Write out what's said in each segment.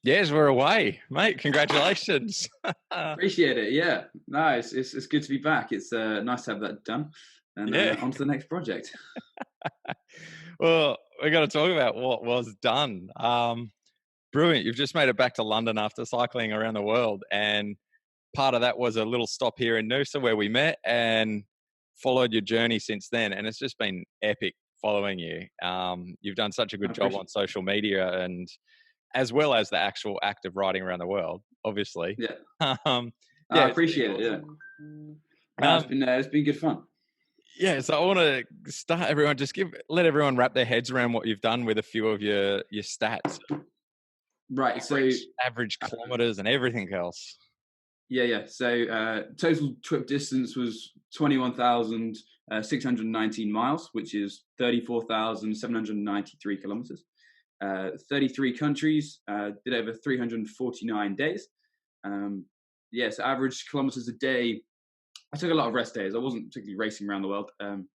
Yes, we're away, mate. Congratulations. Appreciate it. Yeah, no, it's good to be back. It's nice to have that done, and Yeah. on to the next project. Well, we're going to talk about what was done. Brilliant. You've just made it back to London after cycling around the world. And part of that was a little stop here in Noosa where we met and followed your journey since then. And it's just been epic following you. You've done such a good job on social media and as well as the actual act of riding around the world, obviously. Yeah, Yeah, I appreciate it. Yeah, it's been good fun. Yeah, so I want to start everyone, let everyone wrap their heads around what you've done with a few of your stats. Right, average kilometers and everything else. Yeah. So total trip distance was 21,619 miles, which is 34,793 kilometers. 33 countries, did over 349 days. So average kilometers a day. I took a lot of rest days. I wasn't particularly racing around the world. It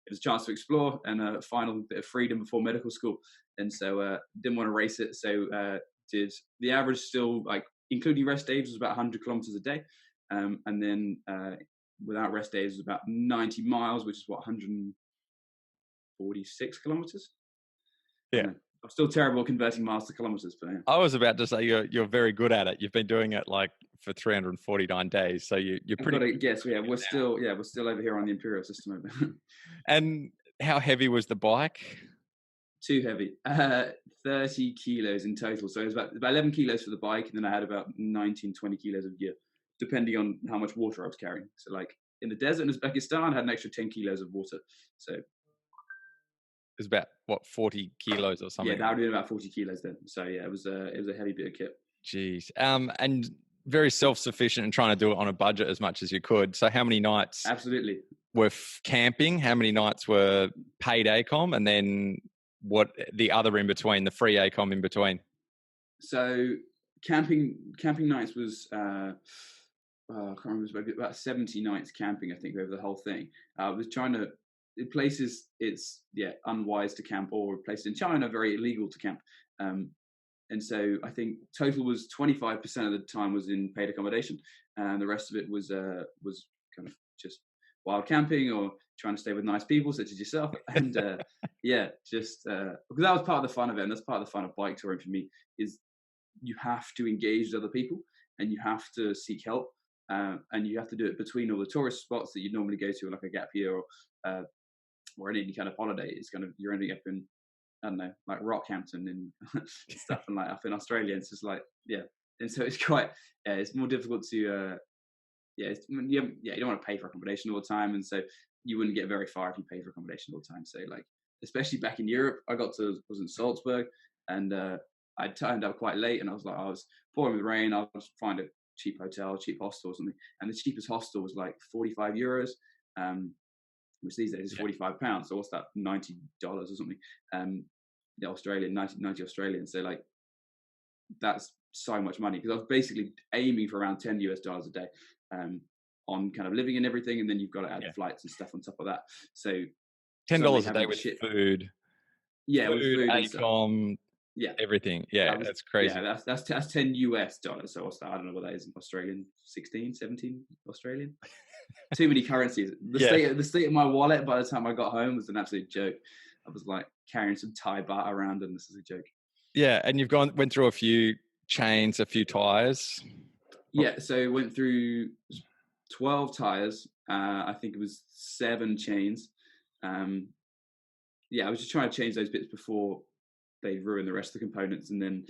was a chance to explore and a final bit of freedom before medical school. And so didn't want to race it. So did the average still, like including rest days, was about 100 kilometers a day. And then without rest days was about 90 miles, which is 146 kilometers. Yeah. I'm still terrible at converting miles to kilometers, but yeah. I was about to say you're very good at it. You've been doing it like for 349 days, so you're pretty. Yes, yeah, we're still over here on the imperial system. And how heavy was the bike? Too heavy, 30 kilos in total. So it was about 11 kilos for the bike, and then I had about 19, 20 kilos of gear, depending on how much water I was carrying. So like in the desert in Uzbekistan, I had an extra 10 kilos of water. So it's about 40 kilos or something. Yeah, that would be about 40 kilos then. So yeah, it was a heavy bit of kit. Jeez. And very self-sufficient and trying to do it on a budget as much as you could. So how many nights absolutely were camping? How many nights were paid ACOM? And then what the other in between, the free ACOM in between? So camping nights was I can't remember, about 70 nights camping, I think, over the whole thing. I was trying to in places it's unwise to camp, or places in China very illegal to camp, and so I think total was 25% of the time was in paid accommodation, and the rest of it was kind of just wild camping or trying to stay with nice people such as yourself, and because that was part of the fun of it, and that's part of the fun of bike touring for me, is you have to engage with other people and you have to seek help, and you have to do it between all the tourist spots that you'd normally go to, like a gap year or any kind of holiday. It's kind of, you're ending up in, I don't know, like Rockhampton and stuff, and like up in Australia. It's just like, and so it's quite, it's more difficult to, you don't want to pay for accommodation all the time, and so you wouldn't get very far if you pay for accommodation all the time. So like, especially back in Europe, I was in Salzburg, and I turned up quite late, and I was pouring with rain. I'll just find a cheap hotel, cheap hostel or something, and the cheapest hostel was like 45 euros. Which these days is £45. So what's that, $90 or something? The Australian, 90 Australian. So like, that's so much money, because I was basically aiming for around $10 a day on kind of living and everything, and then you've got to add the flights and stuff on top of that. So $10 a day with food. Yeah, food, with food, ACOM, everything. Yeah, that's crazy. Yeah, that's $10. So what's that? I don't know what that is in Australian. 16, 17 Australian. Too many currencies. The state of my wallet by the time I got home was an absolute joke. I was like carrying some Thai baht around, and this is a joke. Yeah, and you've went through a few chains, a few tires. Yeah, so went through 12 tires. I think it was 7 chains. I was just trying to change those bits before they ruin the rest of the components, and then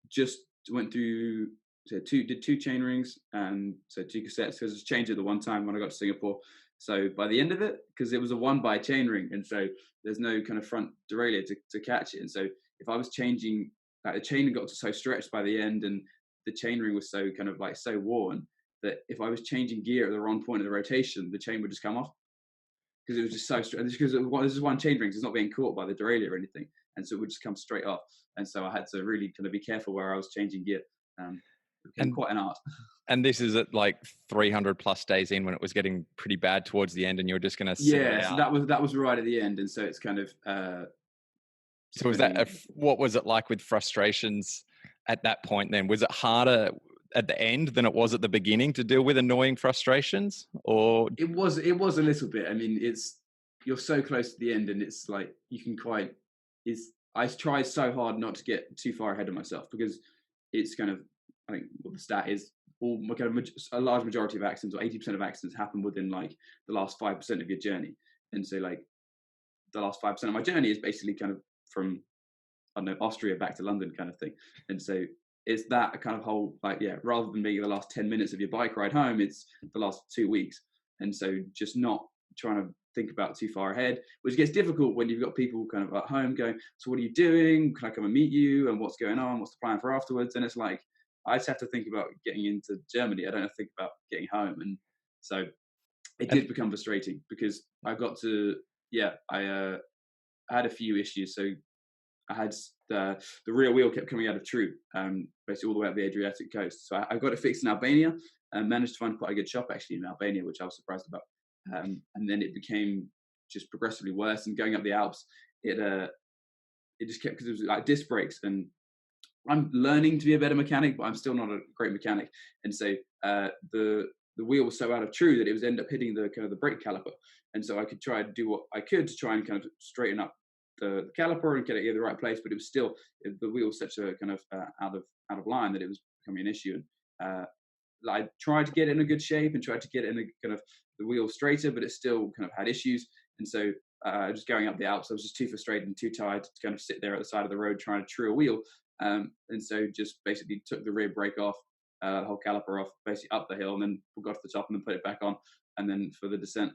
just went through. So did 2 chain rings, and so 2 cassettes, because I just changed it the one time when I got to Singapore. So by the end of it, because it was a 1x chain ring, and so there's no kind of front derailleur to catch it. And so if I was changing, like, the chain got so stretched by the end, and the chain ring was so kind of like so worn, that if I was changing gear at the wrong point of the rotation, the chain would just come off, because it was just so stretched. Because this is one chain ring, so it's not being caught by the derailleur or anything, and so it would just come straight off. And so I had to really kind of be careful where I was changing gear. And quite an art. And this is at like 300 plus days in, when it was getting pretty bad towards the end, and you're just going to so that was right at the end, and so it's kind of so was that what was it like with frustrations at that point then? Was it harder at the end than it was at the beginning to deal with annoying frustrations? Or It was a little bit. I mean, you're so close to the end, and it's like you can quite. I try so hard not to get too far ahead of myself, because it's kind of, I think what the stat is, a large majority of accidents, or 80% of accidents, happen within like the last 5% of your journey. And so like the last 5% of my journey is basically kind of from, I don't know, Austria back to London kind of thing. And so it's that kind of whole, like, yeah, rather than being the last 10 minutes of your bike ride home, it's the last 2 weeks. And so just not trying to think about too far ahead, which gets difficult when you've got people kind of at home going, so what are you doing? Can I come and meet you? And what's going on? What's the plan for afterwards? And it's like, I just have to think about getting into Germany. I don't have to think about getting home. And so it did become frustrating, because I got to, I had a few issues. So I had the rear wheel kept coming out of True, basically all the way up the Adriatic coast. So I got it fixed in Albania, and managed to find quite a good shop actually in Albania, which I was surprised about. And then it became just progressively worse. And going up the Alps, it just kept, because it was like disc brakes, and I'm learning to be a better mechanic, but I'm still not a great mechanic. And so the wheel was so out of True that it was end up hitting the kind of the brake caliper. And so I could try to do what I could to try and kind of straighten up the caliper and get it in the right place, but it was still, the wheel was such a kind of out of line that it was becoming an issue. And I tried to get it in a good shape and tried to get it in a kind of the wheel straighter, but it still kind of had issues. And so just going up the Alps, I was just too frustrated and too tired to kind of sit there at the side of the road trying to true a wheel. And so just basically took the rear brake off, the whole caliper off, basically up the hill, and then got to the top and then put it back on. And then for the descent,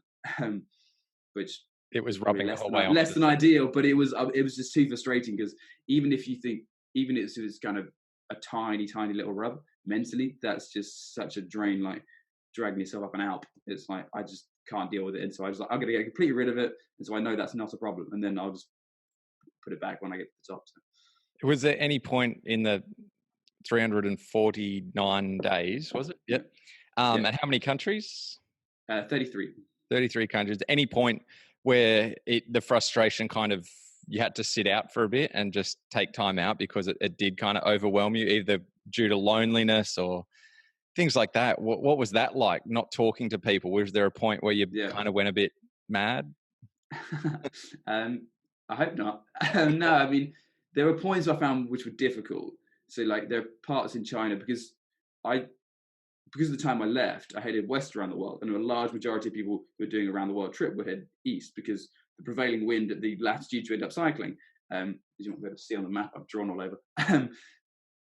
which it was rubbing the whole way on. Less than ideal, but it was just too frustrating, because even if it's kind of a tiny little rub, mentally that's just such a drain, like dragging yourself up an Alp. It's like I just can't deal with it. And so I was like, I'm gonna get completely rid of it, and so I know that's not a problem, and then I'll just put it back when I get to the top. So. Was there any point in the 349 days, was it? Yep. And how many countries? 33. 33 countries. Any point where the frustration kind of, you had to sit out for a bit and just take time out because it did kind of overwhelm you, either due to loneliness or things like that? What was that like, not talking to people? Was there a point where you kind of went a bit mad? I hope not. No, I mean, there were points I found which were difficult. So like there are parts in China, because of the time I left, I headed west around the world, and a large majority of people who were doing a round the world trip would head east, because the prevailing wind at the latitude you end up cycling, as you won't be able to see on the map I've drawn all over,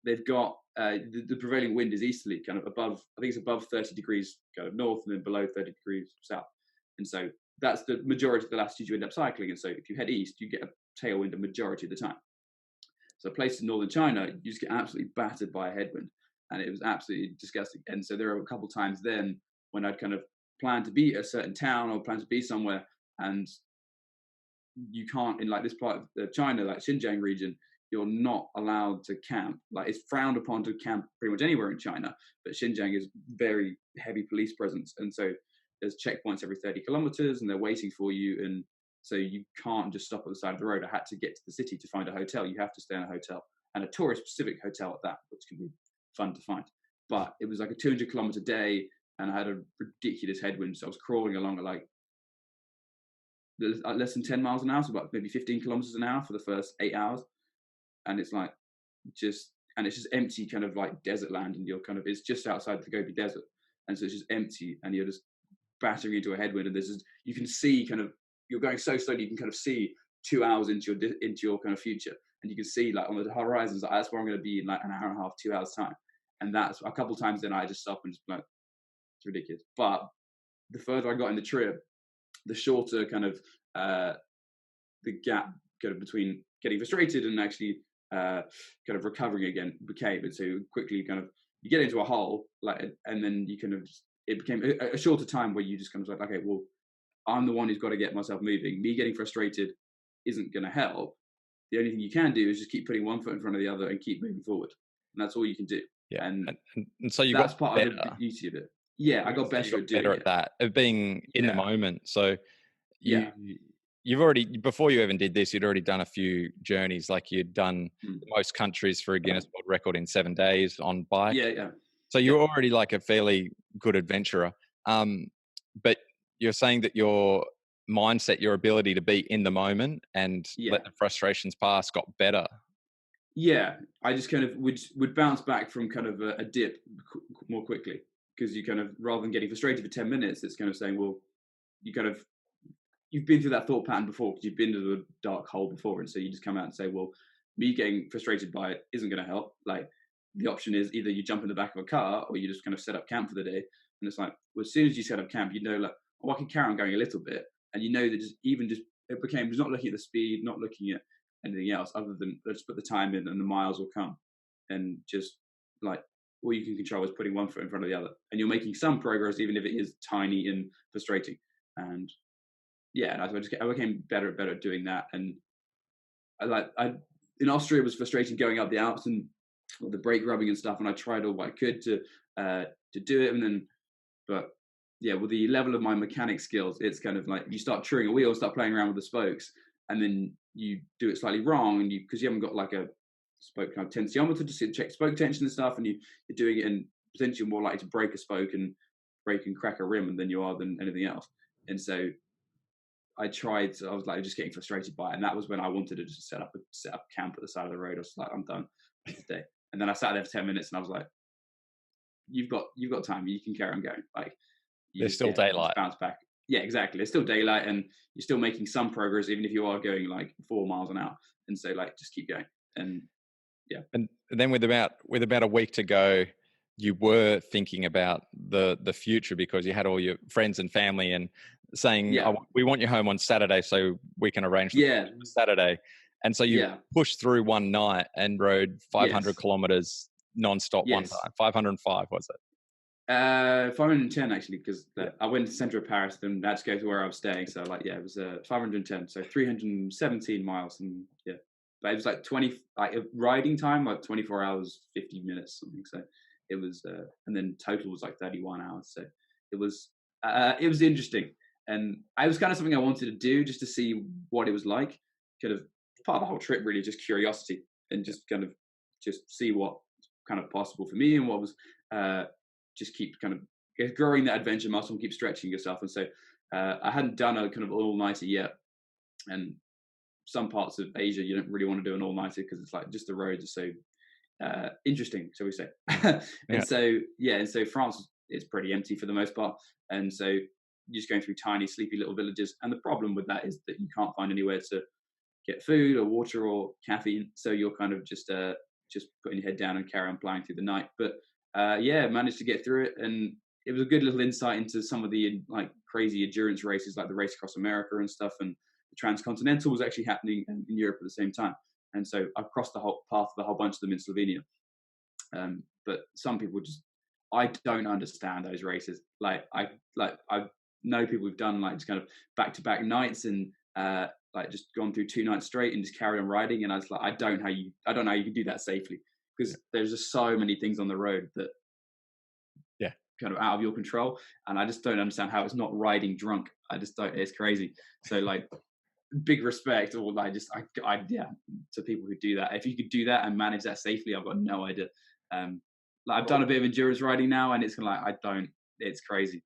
they've got the prevailing wind is easterly, kind of above, I think it's above 30 degrees kind of north, and then below 30 degrees south. And so that's the majority of the latitude you end up cycling. And so if you head east, you get a tailwind a majority of the time. So places in northern China, you just get absolutely battered by a headwind, and it was absolutely disgusting. And so there were a couple of times then when I'd kind of planned to be at a certain town or planned to be somewhere, and you can't, in like this part of China, like Xinjiang region, you're not allowed to camp. Like it's frowned upon to camp pretty much anywhere in China, but Xinjiang is very heavy police presence. And so there's checkpoints every 30 kilometers and they're waiting for you. And so you can't just stop at the side of the road. I had to get to the city to find a hotel. You have to stay in a hotel, and a tourist specific hotel at that, which can be fun to find. But it was like a 200-kilometer day, and I had a ridiculous headwind. So I was crawling along at like less than 10 miles an hour, so about maybe 15 kilometers an hour for the first 8 hours. And it's like it's just empty kind of like desert land, and you're kind of, it's just outside the Gobi Desert. And so it's just empty, and you're just battering into a headwind, and you can see kind of, you're going so slowly, you can kind of see 2 hours into your kind of future. And you can see like on the horizons, like, that's where I'm going to be in like an hour and a half, 2 hours time. And that's a couple of times then I just stop and just like, it's ridiculous. But the further I got in the trip, the shorter kind of the gap kind of between getting frustrated and actually kind of recovering again became. And so quickly kind of you get into a hole, like, and then you kind of, it became a shorter time where you just kind of like, okay, well, I'm the one who's got to get myself moving. Me getting frustrated isn't going to help. The only thing you can do is just keep putting one foot in front of the other and keep moving forward. And that's all you can do. Yeah. And so you that's got part better. of the beauty of it. Yeah, I got better at doing at that, of being in the moment. So you you've already, before you even did this, you'd already done a few journeys. Like you'd done Mm. most countries for a Guinness World Record in 7 days on bike. Yeah. So you're already like a fairly good adventurer. But you're saying that your mindset, your ability to be in the moment and Yeah. let the frustrations pass got better. Yeah, I just kind of would bounce back from kind of a dip more quickly, because you kind of, rather than getting frustrated for 10 minutes, it's kind of saying, well, you've been through that thought pattern before, because you've been to the dark hole before, and so you just come out and say, well, me getting frustrated by it isn't going to help. Like, the option is either you jump in the back of a car, or you just kind of set up camp for the day. And it's like, well, as soon as you set up camp, you know, like, oh, I can carry on going a little bit, and you know that it became just not looking at the speed, not looking at anything else other than, let's put the time in and the miles will come. And just like, all you can control is putting one foot in front of the other, and you're making some progress, even if it is tiny and frustrating. And yeah, I became better at doing that. And I in Austria, it was frustrating going up the Alps and the brake rubbing and stuff, and I tried all what I could to do it. And then, but yeah, with the level of my mechanic skills, it's kind of like you start truing a wheel, start playing around with the spokes, and then you do it slightly wrong, and because you haven't got like a spoke kind of tensiometer to check spoke tension and stuff, and you're doing it, and potentially you're more likely to break a spoke and break and crack a rim than you are than anything else. And so I was like just getting frustrated by it, and that was when I wanted to just set up camp at the side of the road. I was like, I'm done for today. And then I sat there for 10 minutes, and I was like, you've got time, you can carry on going. Like, There's still daylight. Bounce back. Yeah, exactly. There's still daylight, and you're still making some progress, even if you are going like 4 miles an hour. And so, like, just keep going. And yeah. And then with about a week to go, you were thinking about the future, because you had all your friends and family and saying, Yeah. we want you home on Saturday so we can arrange for Saturday. And so you pushed through one night and rode 500 kilometers nonstop one time. 505 was it? 510 actually, because I went to the center of Paris, then had to go to where I was staying. So like, it was 510, so 317 miles, and but it was like riding time, like 24 hours 50 minutes something. So it was, and then total was like 31 hours. So it was interesting, and it was kind of something I wanted to do just to see what it was like. Kind of part of the whole trip, really, just curiosity, and just kind of just see what kind of possible for me, and what was. Just keep kind of growing that adventure muscle and keep stretching yourself. And so I hadn't done a kind of all-nighter yet. And some parts of Asia, you don't really want to do an all-nighter because it's like just the roads are so interesting, shall we say. And so France is pretty empty for the most part. And so you're just going through tiny, sleepy little villages. And the problem with that is that you can't find anywhere to get food or water or caffeine. So you're kind of just putting your head down and carry on plowing through the night. But managed to get through it, and it was a good little insight into some of the like crazy endurance races, like the race across America and stuff, and the transcontinental was actually happening in Europe at the same time. And so I crossed the whole path of a whole bunch of them in Slovenia. But some people I don't understand those races. I know people who've done like just kind of back-to-back nights and like just gone through 2 nights straight and just carried on riding. And I was like, I don't know how you can do that safely, because there's just so many things on the road that kind of out of your control, and I just don't understand how it's not riding drunk. I just don't. It's crazy. So like, big respect, or like just to people who do that. If you could do that and manage that safely, I've got no idea. Like I've done a bit of endurance riding now, and it's kind of like It's crazy.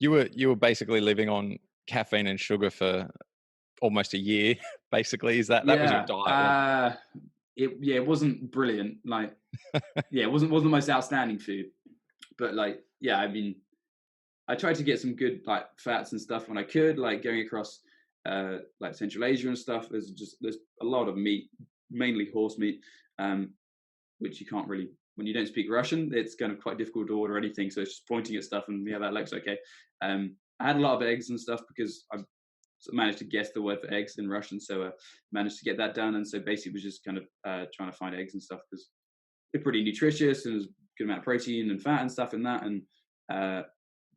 You were basically living on caffeine and sugar for almost a year. Basically, is that was your diet? It wasn't brilliant. Like, it wasn't the most outstanding food, but like, I mean, I tried to get some good like fats and stuff when I could, like going across like Central Asia and stuff. There's a lot of meat, mainly horse meat, which you can't really, when you don't speak Russian, it's kind of quite difficult to order anything. So it's just pointing at stuff and that looks okay. I had a lot of eggs and stuff because I managed to guess the word for eggs in Russian, so I managed to get that done. And so basically it was just kind of trying to find eggs and stuff because they're pretty nutritious and there's a good amount of protein and fat and stuff in that. And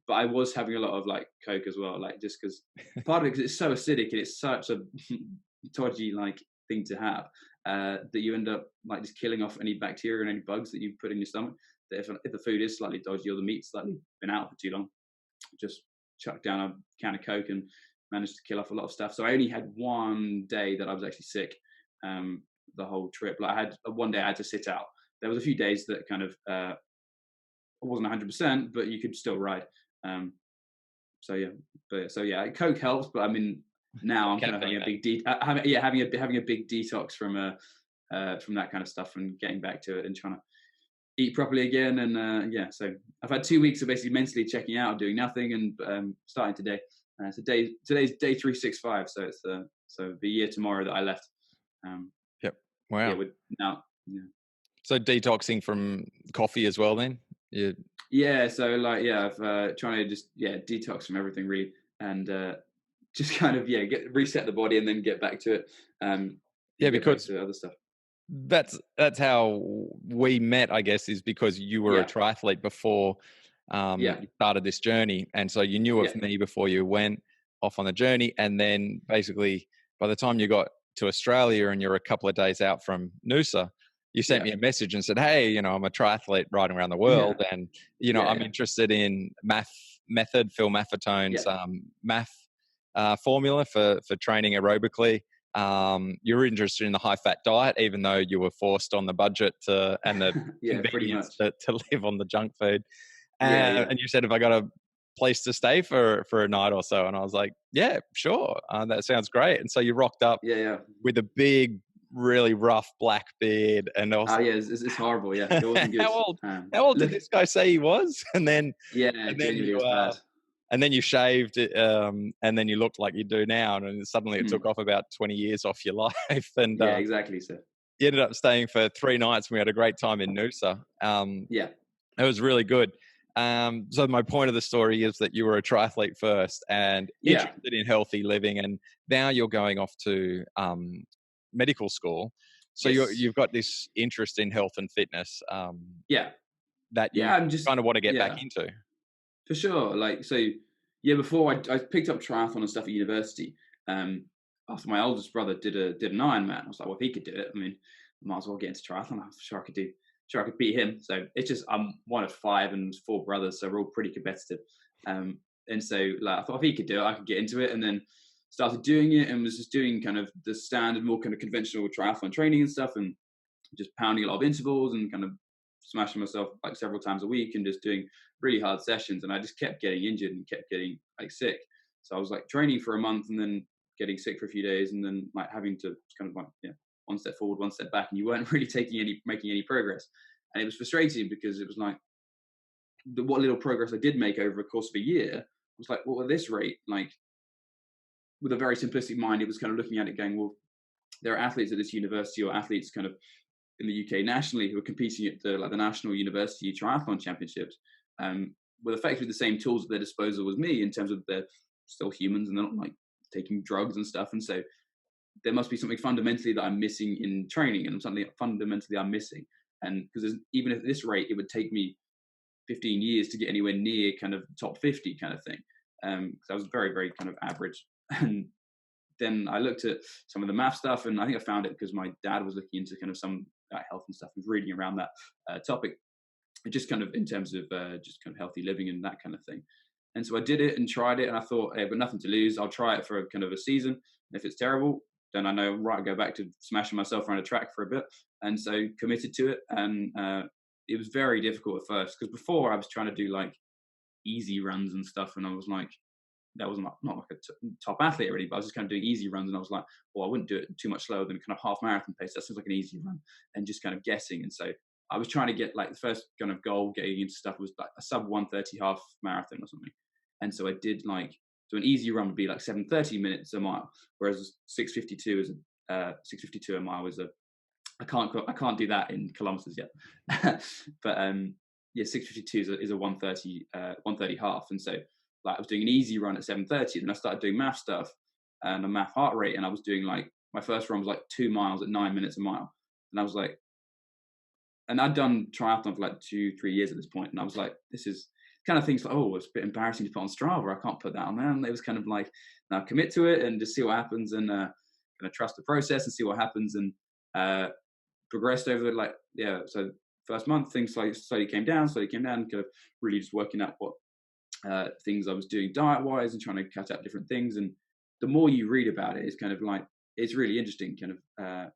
but I was having a lot of like Coke as well, like just because part of it, because it's so acidic and it's such a dodgy like thing to have, that you end up like just killing off any bacteria and any bugs that you put in your stomach. That if the food is slightly dodgy or the meat's slightly been out for too long, just chuck down a can of Coke and managed to kill off a lot of stuff. So I only had one day that I was actually sick the whole trip. Like I had one day I had to sit out. There was a few days that kind of I wasn't 100%, but you could still ride. So yeah, Coke helps, but I mean now I'm kind of having a big having a big detox from that kind of stuff and getting back to it and trying to eat properly again. And so I've had 2 weeks of basically mentally checking out, doing nothing, and starting today. Today's day 365, so it's the year tomorrow that I left. Yep. Wow. Yeah. So detoxing from coffee as well, then? Yeah. So I've trying to just detox from everything really, and just kind of reset the body and then get back to it. Because to other stuff. That's how we met, I guess, is because you were a triathlete before you started this journey, and so you knew of me before you went off on the journey. And then basically, by the time you got to Australia and you're a couple of days out from Noosa, you sent me a message and said, "Hey, I'm a triathlete riding around the world, and I'm interested in Phil Maffetone's math formula for training aerobically. You're interested in the high-fat diet, even though you were forced on the budget and the convenience to live on the junk food. And you said, "Have I got a place to stay for a night or so?" And I was like, "Yeah, sure. That sounds great." And so you rocked up with a big, really rough black beard, and also, it's horrible. Yeah, it wasn't good. How old did this guy say he was? And then genuinely was bad. And then you shaved, and then you looked like you do now, and suddenly it took off about 20 years off your life. And exactly. So you ended up staying for 3 nights, and we had a great time in Noosa. It was really good. So my point of the story is that you were a triathlete first and interested in healthy living, and now you're going off to medical school. So you've got this interest in health and fitness that you kind of want to get back into. For sure. Before I picked up triathlon and stuff at university. After my oldest brother did an Ironman, I was like, well, if he could do it, I mean, I might as well get into triathlon. I'm sure I could beat him. So it's just I'm one of 5 and 4 brothers, so we're all pretty competitive. And so I thought if he could do it, I could get into it, and then started doing it and was just doing kind of the standard, more kind of conventional triathlon training and stuff, and just pounding a lot of intervals and kind of smashing myself like several times a week and just doing really hard sessions. And I just kept getting injured and kept getting like sick. So I was like training for a month and then getting sick for a few days, and then like having to kind of like one step forward, one step back, and you weren't really making any progress. And it was frustrating because it was like what little progress I did make over the course of a year, I was like, well, at this rate, like with a very simplistic mind, it was kind of looking at it going, well, there are athletes at this university or athletes kind of in the UK nationally who are competing at the National University Triathlon Championships with effectively the same tools at their disposal as me in terms of they're still humans and they're not like taking drugs and stuff. And so there must be something fundamentally that I'm missing in training, and something fundamentally I'm missing. And because even at this rate, it would take me 15 years to get anywhere near kind of top 50 kind of thing. Because I was very, very kind of average. And then I looked at some of the math stuff, and I think I found it because my dad was looking into kind of some health and stuff, was reading around that topic, just kind of in terms of just kind of healthy living and that kind of thing. And so I did it and tried it, and I thought, hey, I've got nothing to lose. I'll try it for kind of a season. And if it's terrible, then I know, right, I go back to smashing myself around a track for a bit. And so committed to it. And it was very difficult at first, because before I was trying to do like easy runs and stuff. And I was like, that was not like a top athlete already, but I was just kind of doing easy runs. And I was like, well, I wouldn't do it too much slower than kind of half marathon pace. That seems like an easy run, and just kind of guessing. And so I was trying to get like the first kind of goal getting into stuff was like a sub 1:30 half marathon or something. And so I did like, so an easy run would be like 7:30 minutes a mile, whereas 6:52 is 6:52 a mile is I can't do that in kilometers yet. But 6:52 is a 1:30 half. And so like I was doing an easy run at 7:30, then I started doing math stuff and a math heart rate, and I was doing like, my first run was like 2 miles at 9 minutes a mile. And I was like, and I'd done triathlon for like 2-3 years at this point, and I was like, this is kind of things like, oh, it's a bit embarrassing to put on Strava, I can't put that on there. And it was kind of like, now commit to it and just see what happens, and kind of trust the process and see what happens. And progressed over so first month things slowly came down, kind of really just working out what things I was doing diet wise and trying to cut out different things. And the more you read about it, it's kind of like, it's really interesting, kind of,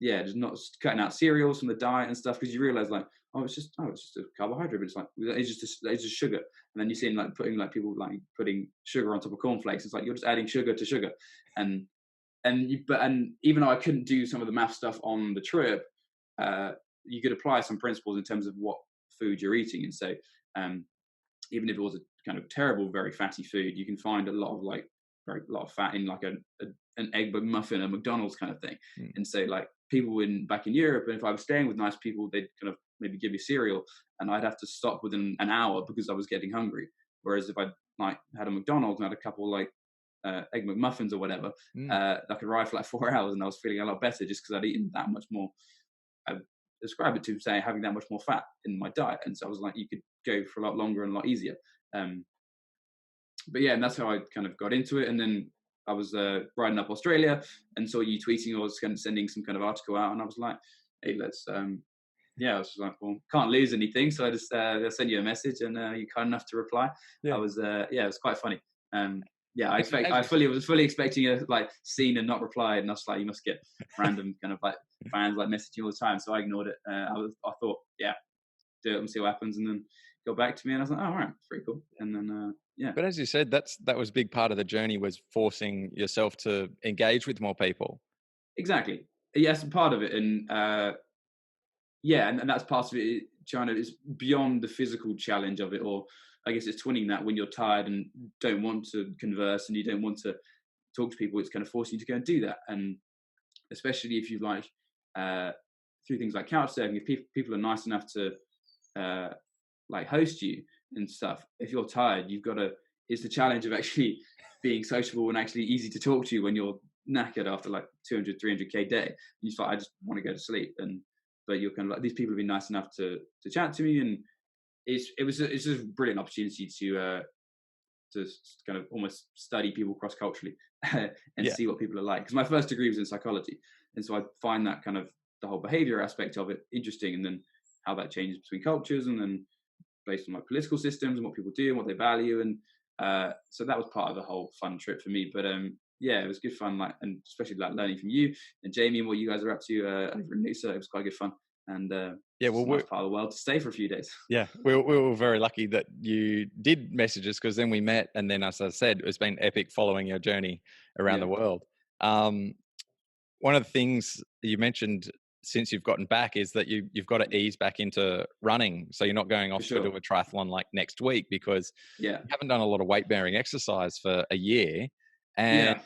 just not cutting out cereals from the diet and stuff, because you realize like, it's just a carbohydrate, but it's like, it's just sugar. And then you see like putting like people like putting sugar on top of cornflakes. It's like you're just adding sugar to sugar. And even though I couldn't do some of the math stuff on the trip, you could apply some principles in terms of what food you're eating. And so even if it was a kind of terrible, very fatty food, you can find a lot of fat in like an egg muffin, a McDonald's kind of thing. And so like people back in Europe, and if I was staying with nice people, they'd kind of maybe give me cereal, and I'd have to stop within an hour because I was getting hungry. Whereas if I like had a McDonald's and had a couple like egg McMuffins or whatever, I could ride for like 4 hours, and I was feeling a lot better just because I'd eaten that much more. I describe it to say having that much more fat in my diet, and so I was like, you could go for a lot longer and a lot easier. But yeah, and that's how I kind of got into it. And then I was riding up Australia and saw you tweeting, or was kind of sending some kind of article out, and I was like, hey, let's I was just like, well, can't lose anything, so I just sent you a message, and you're kind enough to reply. I was it was quite funny. I was fully expecting a like seen and not replied, and I was like, you must get random kind of like fans like messaging all the time, so I ignored it. I thought, do it and see what happens, and then got back to me, and I was like, oh, all right, it's pretty cool. And then But as you said, that was a big part of the journey, was forcing yourself to engage with more people. Exactly. Yes, part of it, and and that's part of it. China is beyond the physical challenge of it, or I guess it's twinning that when you're tired and don't want to converse and you don't want to talk to people, it's kind of forcing you to go and do that. And especially if you like through things like couch surfing, if people are nice enough to like host you and stuff, if you're tired, it's the challenge of actually being sociable and actually easy to talk to you when you're knackered after like 200, 300k day. You just like, I just want to go to sleep. But you're kind of like, these people have been nice enough to chat to me, and it's just a brilliant opportunity to kind of almost study people cross culturally and see what people are like. Because my first degree was in psychology, and so I find that kind of the whole behavior aspect of it interesting, and then how that changes between cultures, and then based on like political systems and what people do and what they value. And so that was part of the whole fun trip for me. But it was good fun, like, and especially like learning from you and Jamie and what you guys are up to over in Noosa. It was quite good fun. And we're part of the world to stay for a few days. Yeah, we were very lucky that you did message us, because then we met, and then, as I said, it's been epic following your journey around the world. One of the things you mentioned since you've gotten back is that you've got to ease back into running, so you're not going off to do a triathlon like next week, because you haven't done a lot of weight bearing exercise for a year, and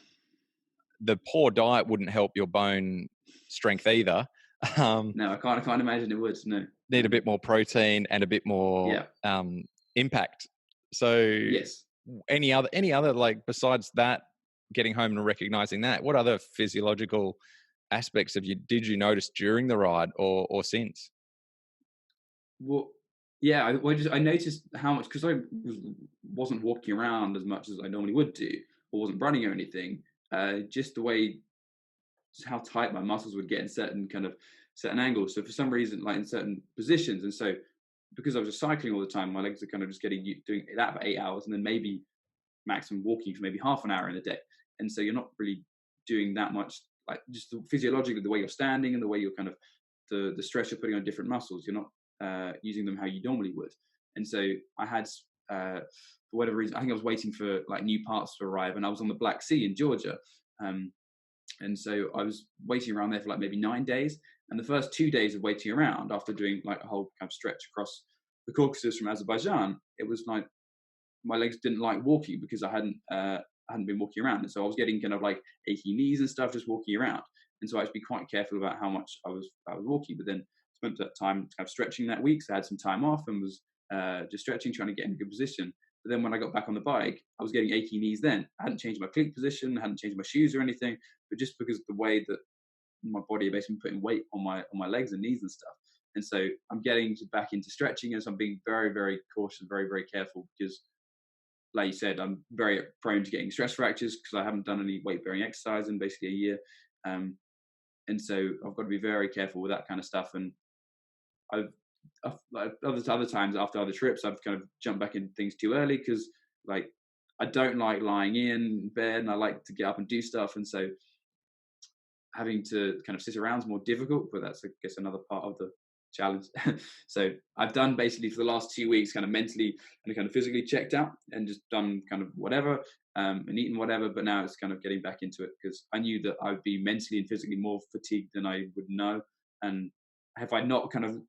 the poor diet wouldn't help your bone strength either. No, I can't imagine it would. No, need a bit more protein and a bit more impact. So any other like, besides that, getting home and recognizing that, what other physiological aspects did you notice during the ride or since? Well, I noticed how much, because I wasn't walking around as much as I normally would do, or wasn't running or anything. Just the way, just how tight my muscles would get in certain angles. So for some reason, like in certain positions, and so because I was just cycling all the time, my legs are kind of just doing that for 8 hours, and then maybe maximum walking for maybe half an hour in a day. And so you're not really doing that much, like just physiologically, the way you're standing and the way you're kind of the stress you're putting on different muscles, you're not using them how you normally would. And so I had for whatever reason, I think I was waiting for like new parts to arrive, and I was on the Black Sea in Georgia. And so I was waiting around there for like maybe 9 days. And the first 2 days of waiting around, after doing like a whole kind of stretch across the Caucasus from Azerbaijan, it was like my legs didn't like walking because I hadn't been walking around. And so I was getting kind of like achy knees and stuff just walking around. And so I had to be quite careful about how much I was walking. But then spent that time kind of stretching that week. So I had some time off and was just stretching, trying to get in a good position. But then when I got back on the bike, I was getting achy knees then. I hadn't changed my cleat position, I hadn't changed my shoes or anything, but just because of the way that my body basically putting weight on my legs and knees and stuff. And so I'm getting back into stretching, and so I'm being very, very cautious, very, very careful, because like you said, I'm very prone to getting stress fractures because I haven't done any weight bearing exercise in basically a year. And so I've got to be very careful with that kind of stuff. And other times after other trips, I've kind of jumped back in things too early because like I don't like lying in bed, and I like to get up and do stuff. And so having to kind of sit around is more difficult, but that's, I guess, another part of the challenge. So I've done basically for the last 2 weeks kind of mentally and kind of physically checked out and just done kind of whatever, and eaten whatever. But now it's kind of getting back into it, because I knew that I would be mentally and physically more fatigued than I would know. And if I not kind of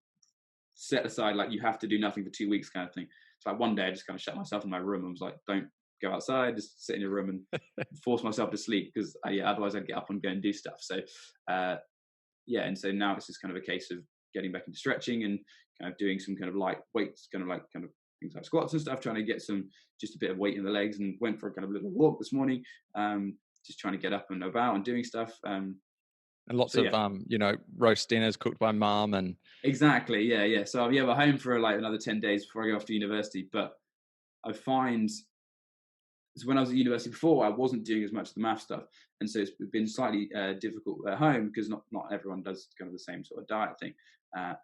set aside, like, you have to do nothing for 2 weeks kind of thing. So like one day I just kind of shut myself in my room and was like, don't go outside, just sit in your room and force myself to sleep, because otherwise I'd get up and go and do stuff. So and so now it's just kind of a case of getting back into stretching and kind of doing some kind of light weights, kind of things like squats and stuff, trying to get just a bit of weight in the legs, and went for a kind of little walk this morning, just trying to get up and about and doing stuff. And lots of roast dinners cooked by mum. And exactly, yeah. So we're home for like another 10 days before I go off to university. But I find, so when I was at university before, I wasn't doing as much of the math stuff, and so it's been slightly difficult at home, because not everyone does kind of the same sort of diet thing.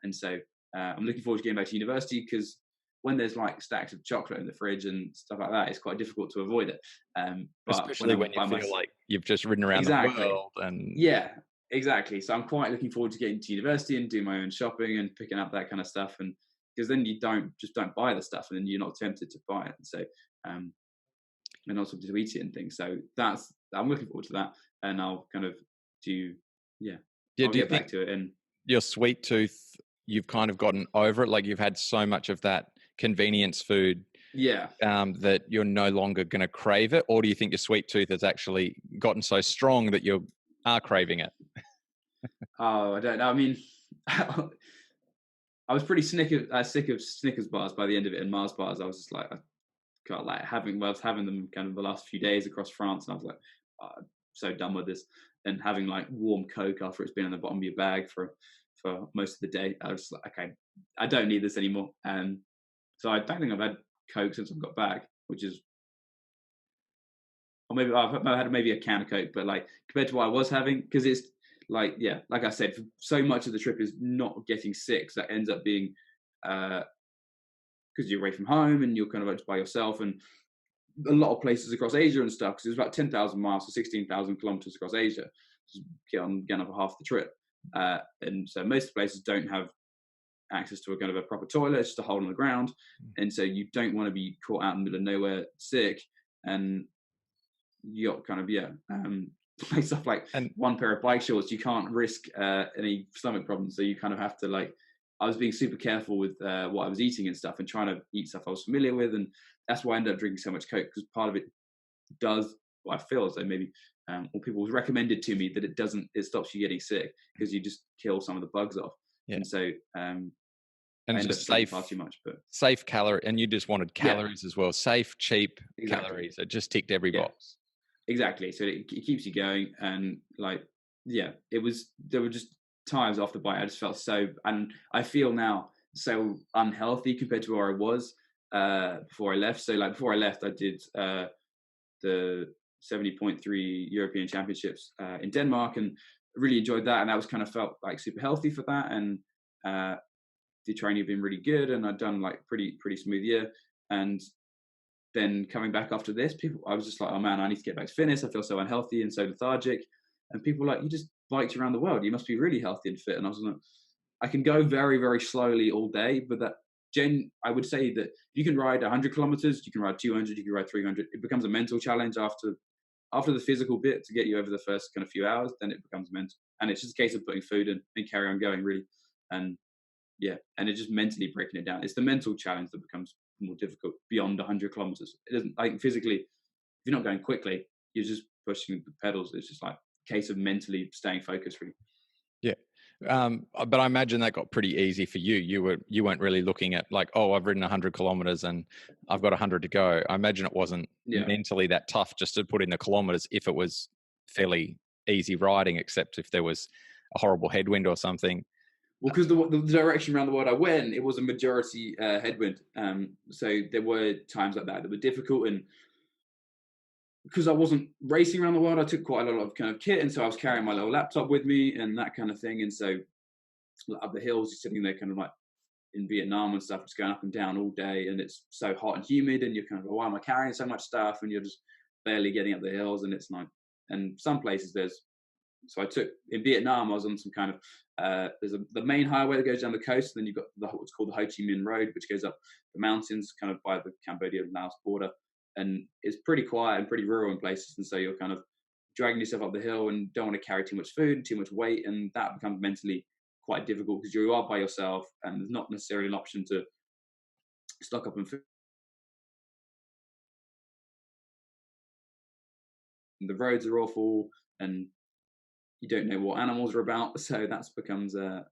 And so I'm looking forward to getting back to university, because when there's like stacks of chocolate in the fridge and stuff like that, it's quite difficult to avoid it. But especially when you feel like you've just ridden around the world. And yeah, exactly. So I'm quite looking forward to getting to university and doing my own shopping and picking up that kind of stuff, and because then you don't buy the stuff, and then you're not tempted to buy it. And so and also to eat it and things. So I'm looking forward to that, and I'll kind of do I'll get back to it. And your sweet tooth, you've kind of gotten over it, like you've had so much of that convenience food that you're no longer going to crave it? Or do you think your sweet tooth has actually gotten so strong that you are craving it? I don't know. I mean, I was pretty sick of Snickers bars by the end of it, and Mars bars. I was just like, I was having them kind of the last few days across France, and I was like, so done with this. And having like warm Coke after it's been on the bottom of your bag for most of the day, I was like, okay, I don't need this anymore. So I don't think I've had Coke since I've got back, which is, or maybe I've had maybe a can of Coke, but like compared to what I was having, because it's like, like I said, so much of the trip is not getting sick. So that ends up being, because you're away from home and you're kind of just by yourself, and a lot of places across Asia and stuff, because it's about 10,000 miles to 16,000 kilometers across Asia, just get up half the trip. And so most places don't have access to a kind of a proper toilet. It's just a hole in the ground. And so you don't want to be caught out in the middle of nowhere sick, and you got kind of, like stuff like one pair of bike shorts, you can't risk any stomach problems. So you kind of have to, like, I was being super careful with what I was eating and stuff, and trying to eat stuff I was familiar with. And that's why I ended up drinking so much Coke, because part of it does, I feel as though maybe, or people recommended to me that it stops you getting sick, because you just kill some of the bugs off. And so, and just safe, far too much, but safe calorie, and you just wanted calories as well, safe, cheap calories. It just ticked every box. Exactly. So it keeps you going, and like, there were just times off the bike I just felt so, and I feel now so unhealthy compared to where I was before I left. So like before I left, I did the 70.3 European Championships in Denmark, and really enjoyed that, and that was kind of felt like super healthy for that. And the training had been really good, and I'd done like pretty smooth year. And then coming back after this, I was just like, oh man, I need to get back to fitness. I feel so unhealthy and so lethargic. And people were like, you just biked around the world, you must be really healthy and fit. And I was like, I can go very, very slowly all day, but I would say that you can ride 100 kilometers, you can ride 200, you can ride 300. It becomes a mental challenge after the physical bit to get you over the first kind of few hours. Then it becomes mental, and it's just a case of putting food in and carry on going, really. And and it's just mentally breaking it down. It's the mental challenge that becomes more difficult beyond 100 kilometers. It doesn't, like, physically, if you're not going quickly, you're just pushing the pedals. It's just like a case of mentally staying focused, really. But I imagine that got pretty easy for you. You weren't really looking at like, oh, I've ridden 100 kilometers and I've got 100 to go. I imagine it wasn't mentally that tough just to put in the kilometers if it was fairly easy riding, except if there was a horrible headwind or something. Well, because the direction around the world I went, it was a majority headwind. So there were times like that were difficult, and because I wasn't racing around the world, I took quite a lot of kind of kit, and so I was carrying my little laptop with me and that kind of thing. And so up the hills, you're sitting there kind of like in Vietnam and stuff, it's going up and down all day, and it's so hot and humid, and you're kind of, why am I carrying so much stuff? And you're just barely getting up the hills, and it's like, and some places so I took, in Vietnam, I was on some kind of, the main highway that goes down the coast, and then you've got what's called the Ho Chi Minh Road, which goes up the mountains kind of by the Cambodia-Laos border. And it's pretty quiet and pretty rural in places. And so you're kind of dragging yourself up the hill and don't want to carry too much food, too much weight. And that becomes mentally quite difficult because you are by yourself and there's not necessarily an option to stock up on food. And the roads are awful and you don't know what animals are about. So that becomes a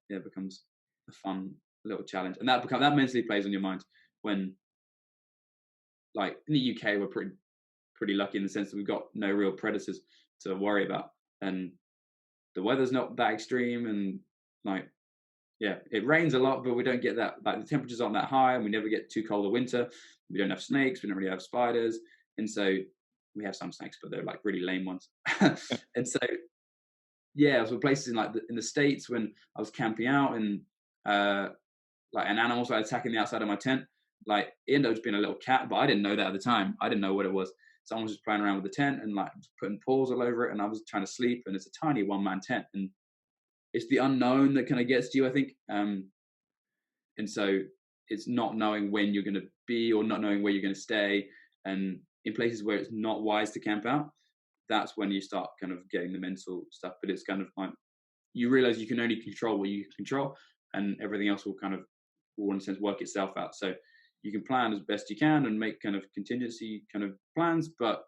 fun little challenge. And that mentally plays on your mind when, like in the UK, we're pretty lucky in the sense that we've got no real predators to worry about, and the weather's not that extreme, and like, yeah, it rains a lot, but we don't get that, like the temperatures aren't that high, and we never get too cold of winter. We don't have snakes, we don't really have spiders, and so we have some snakes, but they're like really lame ones. And so, yeah, so places in the States when I was camping out and like an animal started attacking the outside of my tent. Like it ended up just being a little cat, but I didn't know that at the time. I didn't know what it was. Someone was just playing around with the tent and like putting paws all over it, and I was trying to sleep, and it's a tiny one-man tent, and it's the unknown that kind of gets to you, I think. And so it's not knowing when you're going to be or not knowing where you're going to stay, and in places where it's not wise to camp out, that's when you start kind of getting the mental stuff. But it's kind of like you realize you can only control what you can control, and everything else will in a sense work itself out. So you can plan as best you can and make kind of contingency kind of plans, but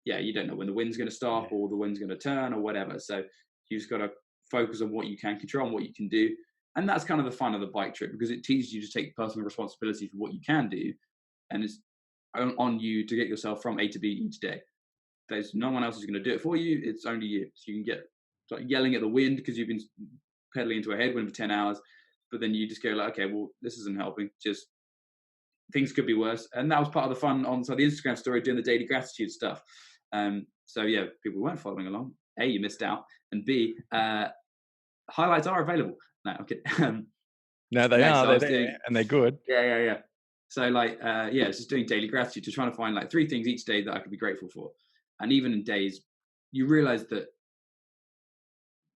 yeah, you don't know when the wind's going to stop or the wind's going to turn or whatever. So you just got to focus on what you can control and what you can do. And that's kind of the fun of the bike trip, because it teaches you to take personal responsibility for what you can do. And it's on you to get yourself from A to B each day. There's no one else is going to do it for you. It's only you. So you can get like yelling at the wind because you've been pedaling into a headwind for 10 hours, but then you just go like, okay, well, this isn't helping. Just things could be worse. And that was part of the fun on the Instagram story, doing the daily gratitude stuff. So yeah, people weren't following along. A, you missed out, and B, highlights are available. No, I'm kidding. No, they are. They're there, and they're good. Yeah. So like, it's just doing daily gratitude, to trying to find like 3 things each day that I could be grateful for. And even in days, you realize that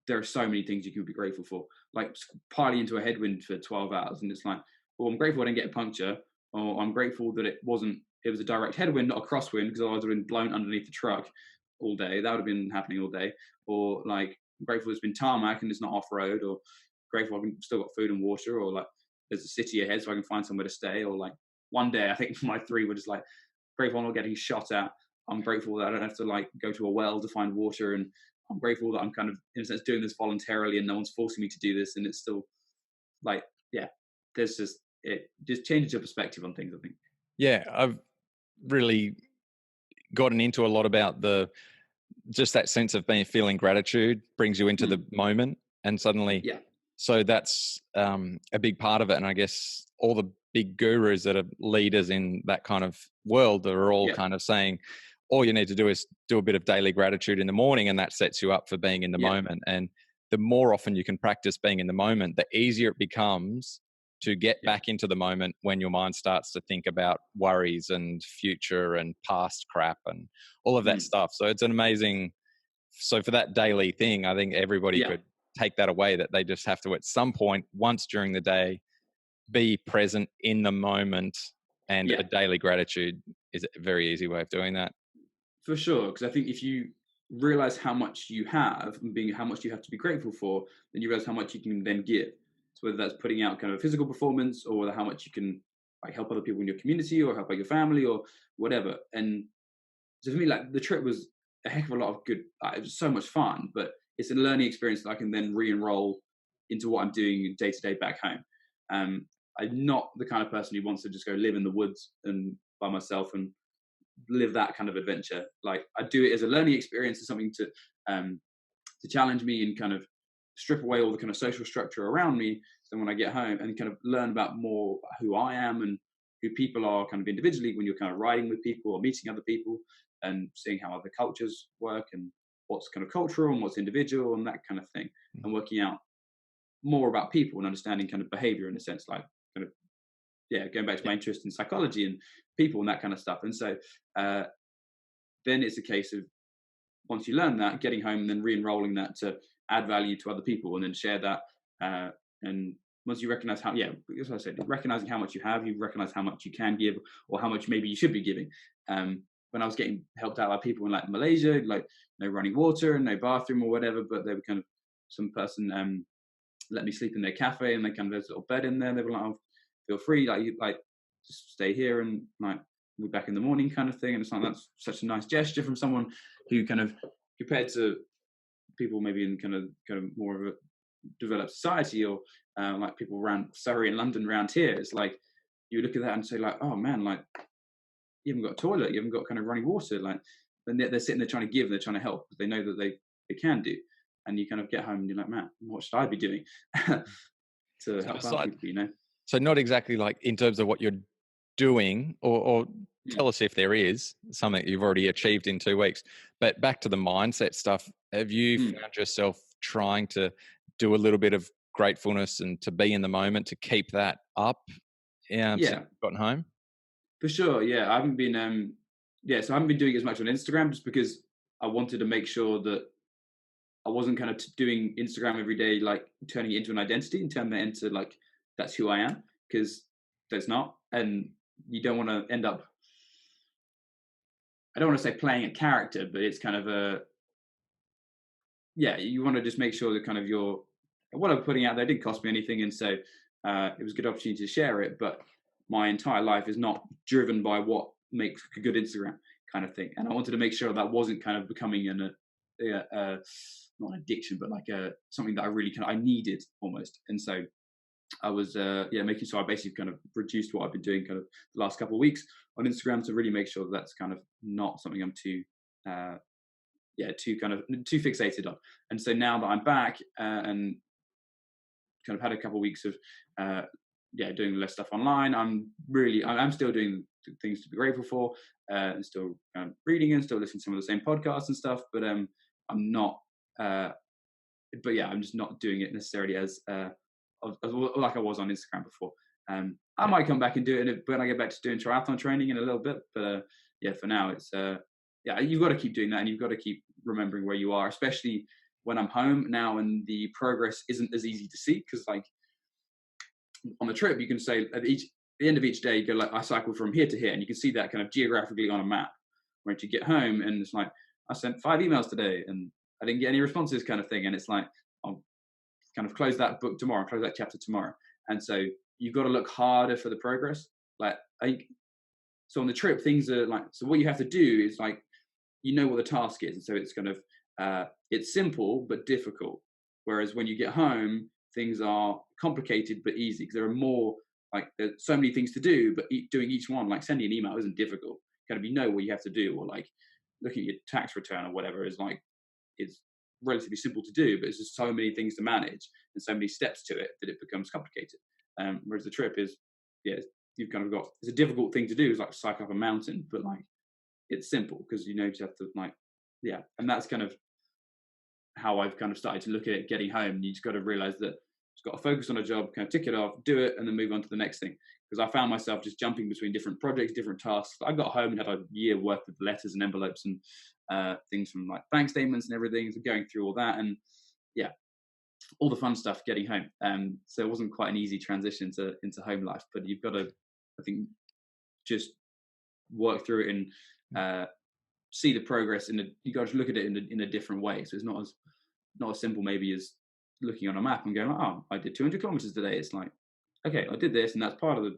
there are so many things you can be grateful for, like piling into a headwind for 12 hours. And it's like, well, I'm grateful I didn't get a puncture, or I'm grateful that it was a direct headwind, not a crosswind, because otherwise I would have been blown underneath the truck all day. That would have been happening all day. Or like, I'm grateful it's been tarmac and it's not off-road, or grateful I've still got food and water, or like there's a city ahead so I can find somewhere to stay. Or like one day, I think my 3 were just like, grateful I'm not getting shot at. I'm grateful that I don't have to like go to a well to find water, and I'm grateful that I'm kind of in a sense doing this voluntarily and no one's forcing me to do this. And it's still like, yeah, it just changes your perspective on things, I think. Yeah, I've really gotten into a lot about just that sense of feeling gratitude brings you into the moment, and suddenly, so that's a big part of it. And I guess all the big gurus that are leaders in that kind of world are all kind of saying, all you need to do is do a bit of daily gratitude in the morning, and that sets you up for being in the moment. And the more often you can practice being in the moment, the easier it becomes to get back into the moment when your mind starts to think about worries and future and past crap and all of that stuff. So it's an amazing, so for that daily thing, I think everybody could take that away, that they just have to at some point once during the day be present in the moment, and a daily gratitude is a very easy way of doing that. For sure, because I think if you realize how much you have and how much you have to be grateful for, then you realize how much you can then give. So whether that's putting out kind of a physical performance, or whether how much you can like help other people in your community, or help out your family, or whatever. And so for me, like the trip was a heck of a lot of good. It was so much fun, but it's a learning experience that I can then re-enroll into what I'm doing day to day back home. I'm not the kind of person who wants to just go live in the woods and by myself and live that kind of adventure. Like I do it as a learning experience, as something to challenge me and kind of strip away all the kind of social structure around me. So when I get home and kind of learn about more who I am and who people are kind of individually, when you're kind of riding with people or meeting other people and seeing how other cultures work and what's kind of cultural and what's individual and that kind of thing, and working out more about people and understanding kind of behavior in a sense, like kind of, going back to my interest in psychology and people and that kind of stuff. And so then it's a case of, once you learn that, getting home and then re-enrolling that to add value to other people and then share that. And once you recognize how, as I said, recognizing how much you have, you recognize how much you can give or how much maybe you should be giving. When I was getting helped out by people in like Malaysia, like no running water and no bathroom or whatever, but they were kind of, some person let me sleep in their cafe, and they kind of, there's a little bed in there. They were like, oh, feel free, like just stay here and like we'll be back in the morning kind of thing. And it's like, that's such a nice gesture from someone who kind of, compared to people maybe in kind of more of a developed society, or like people around Surrey and London around here, it's like you look at that and say like, oh man, like you haven't got a toilet, you haven't got kind of running water, like, and they're sitting there trying to give, they're trying to help, because they know that they can do. And you kind of get home and you're like, man, what should I be doing to help out people, you know? So not exactly like in terms of what you're doing, or tell us if there is something you've already achieved in 2 weeks, but back to the mindset stuff. Have you found yourself trying to do a little bit of gratefulness and to be in the moment, to keep that up since you've gotten home? For sure. Yeah. I haven't been, so I haven't been doing as much on Instagram, just because I wanted to make sure that I wasn't kind of doing Instagram every day, like turning it into an identity and turning that into like, that's who I am, because that's not. And you don't want to end up, I don't want to say playing a character, but it's kind of you want to just make sure that kind of what I'm putting out there didn't cost me anything. And so it was a good opportunity to share it, but my entire life is not driven by what makes a good Instagram kind of thing. And I wanted to make sure that wasn't kind of becoming not an addiction, but like something that I really I needed almost. And so I was making sure I basically kind of reduced what I've been doing kind of the last couple of weeks on Instagram, to really make sure that's kind of not something I'm too fixated on. And so now that I'm back and kind of had a couple of weeks of doing less stuff online, I'm still doing things to be grateful for, and still reading and still listening to some of the same podcasts and stuff, but I'm not I'm just not doing it necessarily as like I was on Instagram before. I might come back and do it when I get back to doing triathlon training in a little bit, but for now it's you've got to keep doing that, and you've got to keep remembering where you are, especially when I'm home now and the progress isn't as easy to see, because like on the trip you can say at the end of each day you go like, I cycled from here to here, and you can see that kind of geographically on a map. When you get home and it's like, I sent 5 emails today and I didn't get any responses kind of thing, and it's like, I'll kind of close that book tomorrow, close that chapter tomorrow. And so you've got to look harder for the progress. Like so on the trip, things are like, so what you have to do is like, you know what the task is, and so it's kind of it's simple but difficult. Whereas when you get home, things are complicated but easy, because there are more, like there's so many things to do, but doing each one, like sending an email isn't difficult. Kind of, you know what you have to do, or like looking at your tax return or whatever is like, it's relatively simple to do, but it's just so many things to manage and so many steps to it that it becomes complicated. Whereas the trip is, you've kind of got, it's a difficult thing to do, it's like cycle up a mountain, but like it's simple because you just have to like, and that's kind of how I've kind of started to look at it getting home. You just got to realize that just got to focus on a job, kind of tick it off, do it, and then move on to the next thing. Because I found myself just jumping between different projects, different tasks. I got home and had a year worth of letters and envelopes and things from like bank statements and everything. So going through all that and all the fun stuff getting home. So it wasn't quite an easy transition into home life, but you've got to, I think, just work through it and see the progress. You got to look at it in a different way. So it's not as simple maybe as looking on a map and going, oh, I did 200 kilometers today. It's like, okay, I did this, and that's part of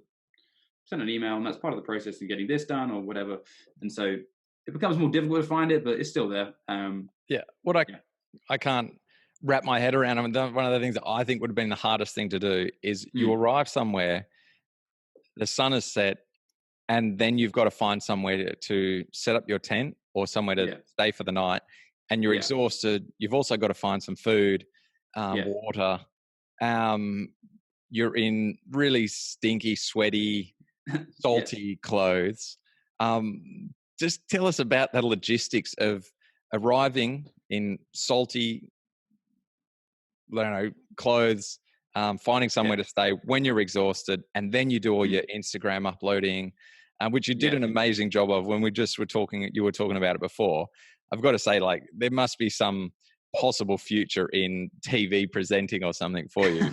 send an email, and that's part of the process of getting this done or whatever. And so it becomes more difficult to find it, but it's still there. I can't wrap my head around. I mean, one of the things that I think would have been the hardest thing to do is you arrive somewhere, the sun is set, and then you've got to find somewhere to set up your tent or somewhere to stay for the night, and you're exhausted. You've also got to find some food, water. You're in really stinky, sweaty, salty clothes. Just tell us about the logistics of arriving in salty, clothes, finding somewhere to stay when you're exhausted, and then you do all your Instagram uploading, which you did an amazing job of. When we just were talking, you were talking about it before. I've got to say, like, there must be some possible future in TV presenting or something for you.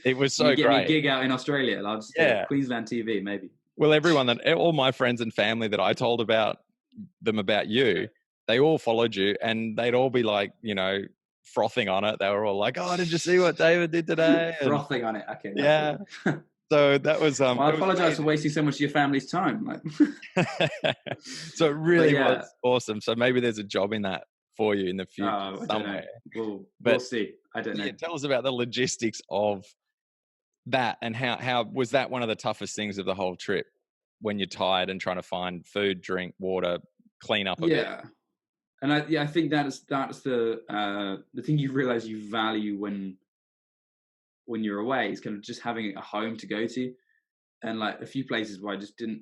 It was so you get great. me a gig out in Australia, and I'll just do Queensland TV, maybe. Well, all my friends and family that I told about you, they all followed you, and they'd all be like, frothing on it. They were all like, "Oh, did you see what David did today?" Frothing on it. Okay. Yeah. So that was. Well, I apologize for wasting so much of your family's time. So it really was awesome. So maybe there's a job in that for you in the future somewhere. We'll see. I don't know. Yeah, tell us about the logistics of that, and how was that one of the toughest things of the whole trip, when you're tired and trying to find food, drink, water, clean up a bit? And I think that's the thing you realize you value when you're away, is kind of just having a home to go to. And like a few places where I just didn't,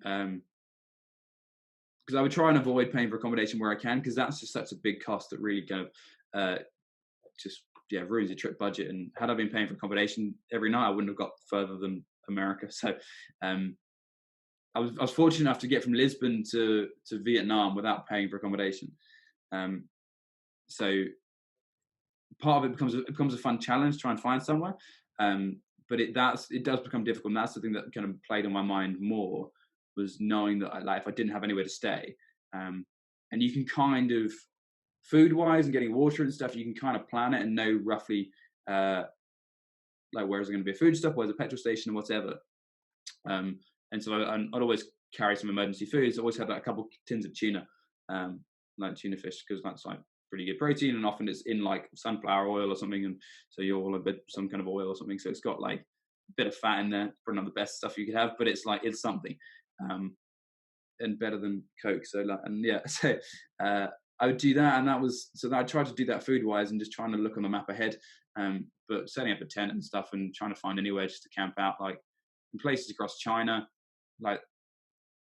because I would try and avoid paying for accommodation where I can, because that's just such a big cost that really kind of ruins your trip budget. And had I been paying for accommodation every night, I wouldn't have got further than America. So I was fortunate enough to get from Lisbon to Vietnam without paying for accommodation. So part of it becomes a fun challenge to try and find somewhere. But it does become difficult. And that's the thing that kind of played on my mind more, was knowing that if I didn't have anywhere to stay, and you can kind of, food wise and getting water and stuff, you can kind of plan it and know roughly where's going to be a food stop, where's a petrol station, and whatever. And so I'd always carry some emergency foods. I always had a couple tins of tuna, like tuna fish, because that's like pretty good protein, and often it's in like sunflower oil or something, and so you're all a bit some kind of oil or something, so it's got like a bit of fat in there. Probably not the best stuff you could have, but it's something, and better than Coke. So I would do that, and I tried to do that food wise, and just trying to look on the map ahead, but setting up a tent and stuff, and trying to find anywhere just to camp out, like in places across China. Like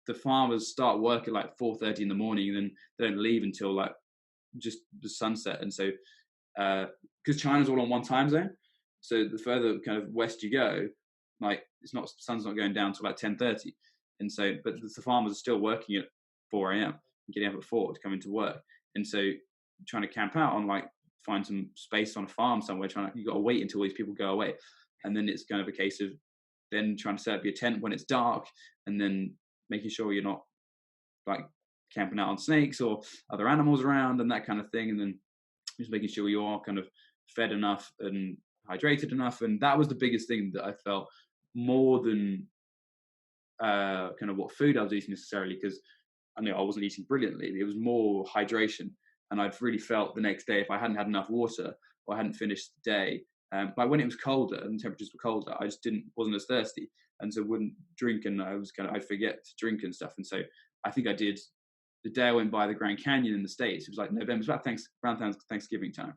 the farmers start work at like 4:30 in the morning, and then they don't leave until like just the sunset. And so because China's all on one time zone, so the further kind of west you go, like sun's not going down till like 10:30, and so but the farmers are still working at 4 a.m. getting up at 4 to come into work. And so trying to camp out on find some space on a farm somewhere, you got to wait until these people go away, and then it's kind of a case of then trying to set up your tent when it's dark, and then making sure you're not like camping out on snakes or other animals around and that kind of thing, and then just making sure you are kind of fed enough and hydrated enough. And that was the biggest thing that I felt, more than kind of what food I was eating necessarily, because I knew I wasn't eating brilliantly. It was more hydration, and I'd really felt the next day if I hadn't had enough water or I hadn't finished the day. Like when it was colder and the temperatures were colder, I just wasn't as thirsty, and so wouldn't drink, and I'd forget to drink and stuff. And so I think I did, the day I went by the Grand Canyon in the States, it was like November, it was about around Thanksgiving time.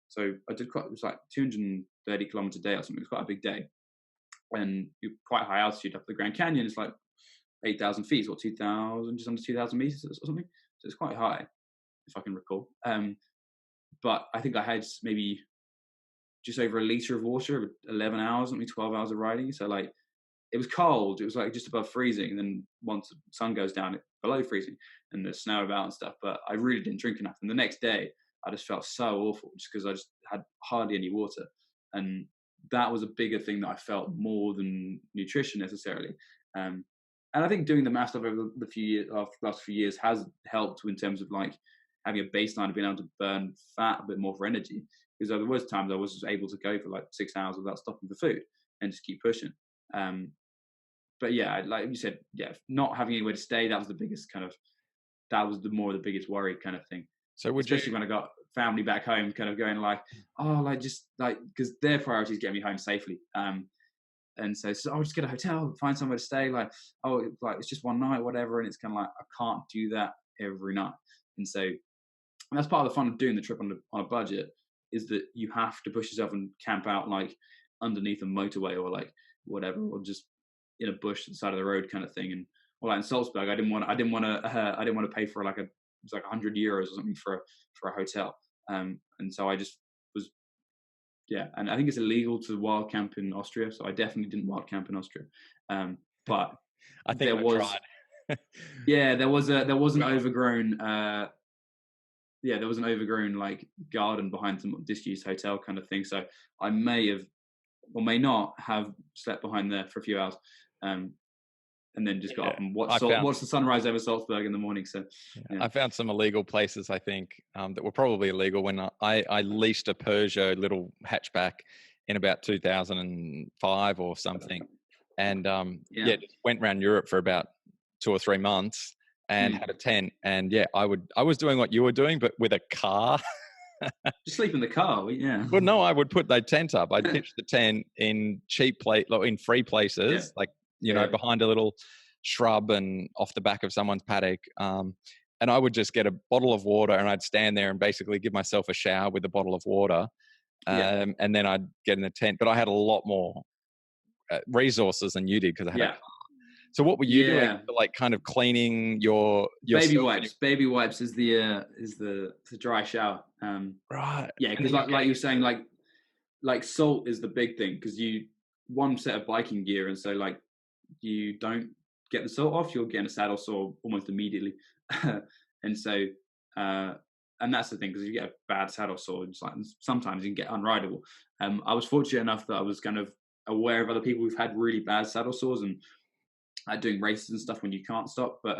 So I did it was like 230 kilometers a day or something. It was quite a big day, and you're quite high altitude up the Grand Canyon. It's like 8,000 feet, or 2,000, just under 2,000 meters or something. So it's quite high, if I can recall. But I think I had maybe just over a liter of water over 11 hours, maybe 12 hours of riding. So like, it was cold. It was like just above freezing. And then once the sun goes down, it's below freezing, and there's snow about and stuff. But I really didn't drink enough. And the next day, I just felt so awful, just because I just had hardly any water. And that was a bigger thing that I felt, more than nutrition necessarily. And I think doing the math stuff over the last few years has helped in terms of like having a baseline of being able to burn fat a bit more for energy. Because there was times I was able to go for like 6 hours without stopping for food and just keep pushing. But yeah, like you said, not having anywhere to stay, that was the biggest the biggest worry kind of thing. So especially when I got family back home, kind of going like, because their priority is getting me home safely. And so I'll just get a hotel, find somewhere to stay. Like, it's just one night, whatever. And it's kind of like, I can't do that every night. And so that's part of the fun of doing the trip on a budget, is that you have to push yourself and camp out like underneath a motorway or like whatever, or just in a bush at the side of the road kind of thing. And like in Salzburg, I didn't want to pay for it was like €100 or something for a hotel. And so I just was yeah, and I think it's illegal to wild camp in Austria, so I definitely didn't wild camp in Austria. But I think there I was, tried. yeah, there was an Well, overgrown, there was an overgrown like garden behind some disused hotel kind of thing. So I may have or may not have slept behind there for a few hours, and then just got yeah, up and I found watched the sunrise over Salzburg in the morning. So yeah, I found some illegal places, I think, that were probably illegal when I leased a Peugeot little hatchback in about 2005 or something. And yeah, just went around Europe for about 2 or 3 months and mm. had a tent. And yeah, I was doing what you were doing, but with a car. Just sleep in the car. Yeah, Well, no, I would put the tent up. I'd pitch the tent in in free yeah, places, like, yeah, behind a little shrub and off the back of someone's paddock. And I would just get a bottle of water and I'd stand there and basically give myself a shower with a bottle of water. yeah, And then I'd get in the tent. But I had a lot more resources than you did because I had a yeah, car. So what were you doing yeah. for, like, kind of cleaning Baby yourself? wipes. Baby wipes is the dry shower. Right. Yeah, And because then you're like getting you were saying, like salt is the big thing because you one set of biking gear, and so like you don't get the salt off, you'll get a saddle sore almost immediately, and so uh, and that's the thing because you get a bad saddle sore, it's like sometimes you can get unrideable. I was fortunate enough that I was kind of aware of other people who've had really bad saddle sores and doing races and stuff when you can't stop, but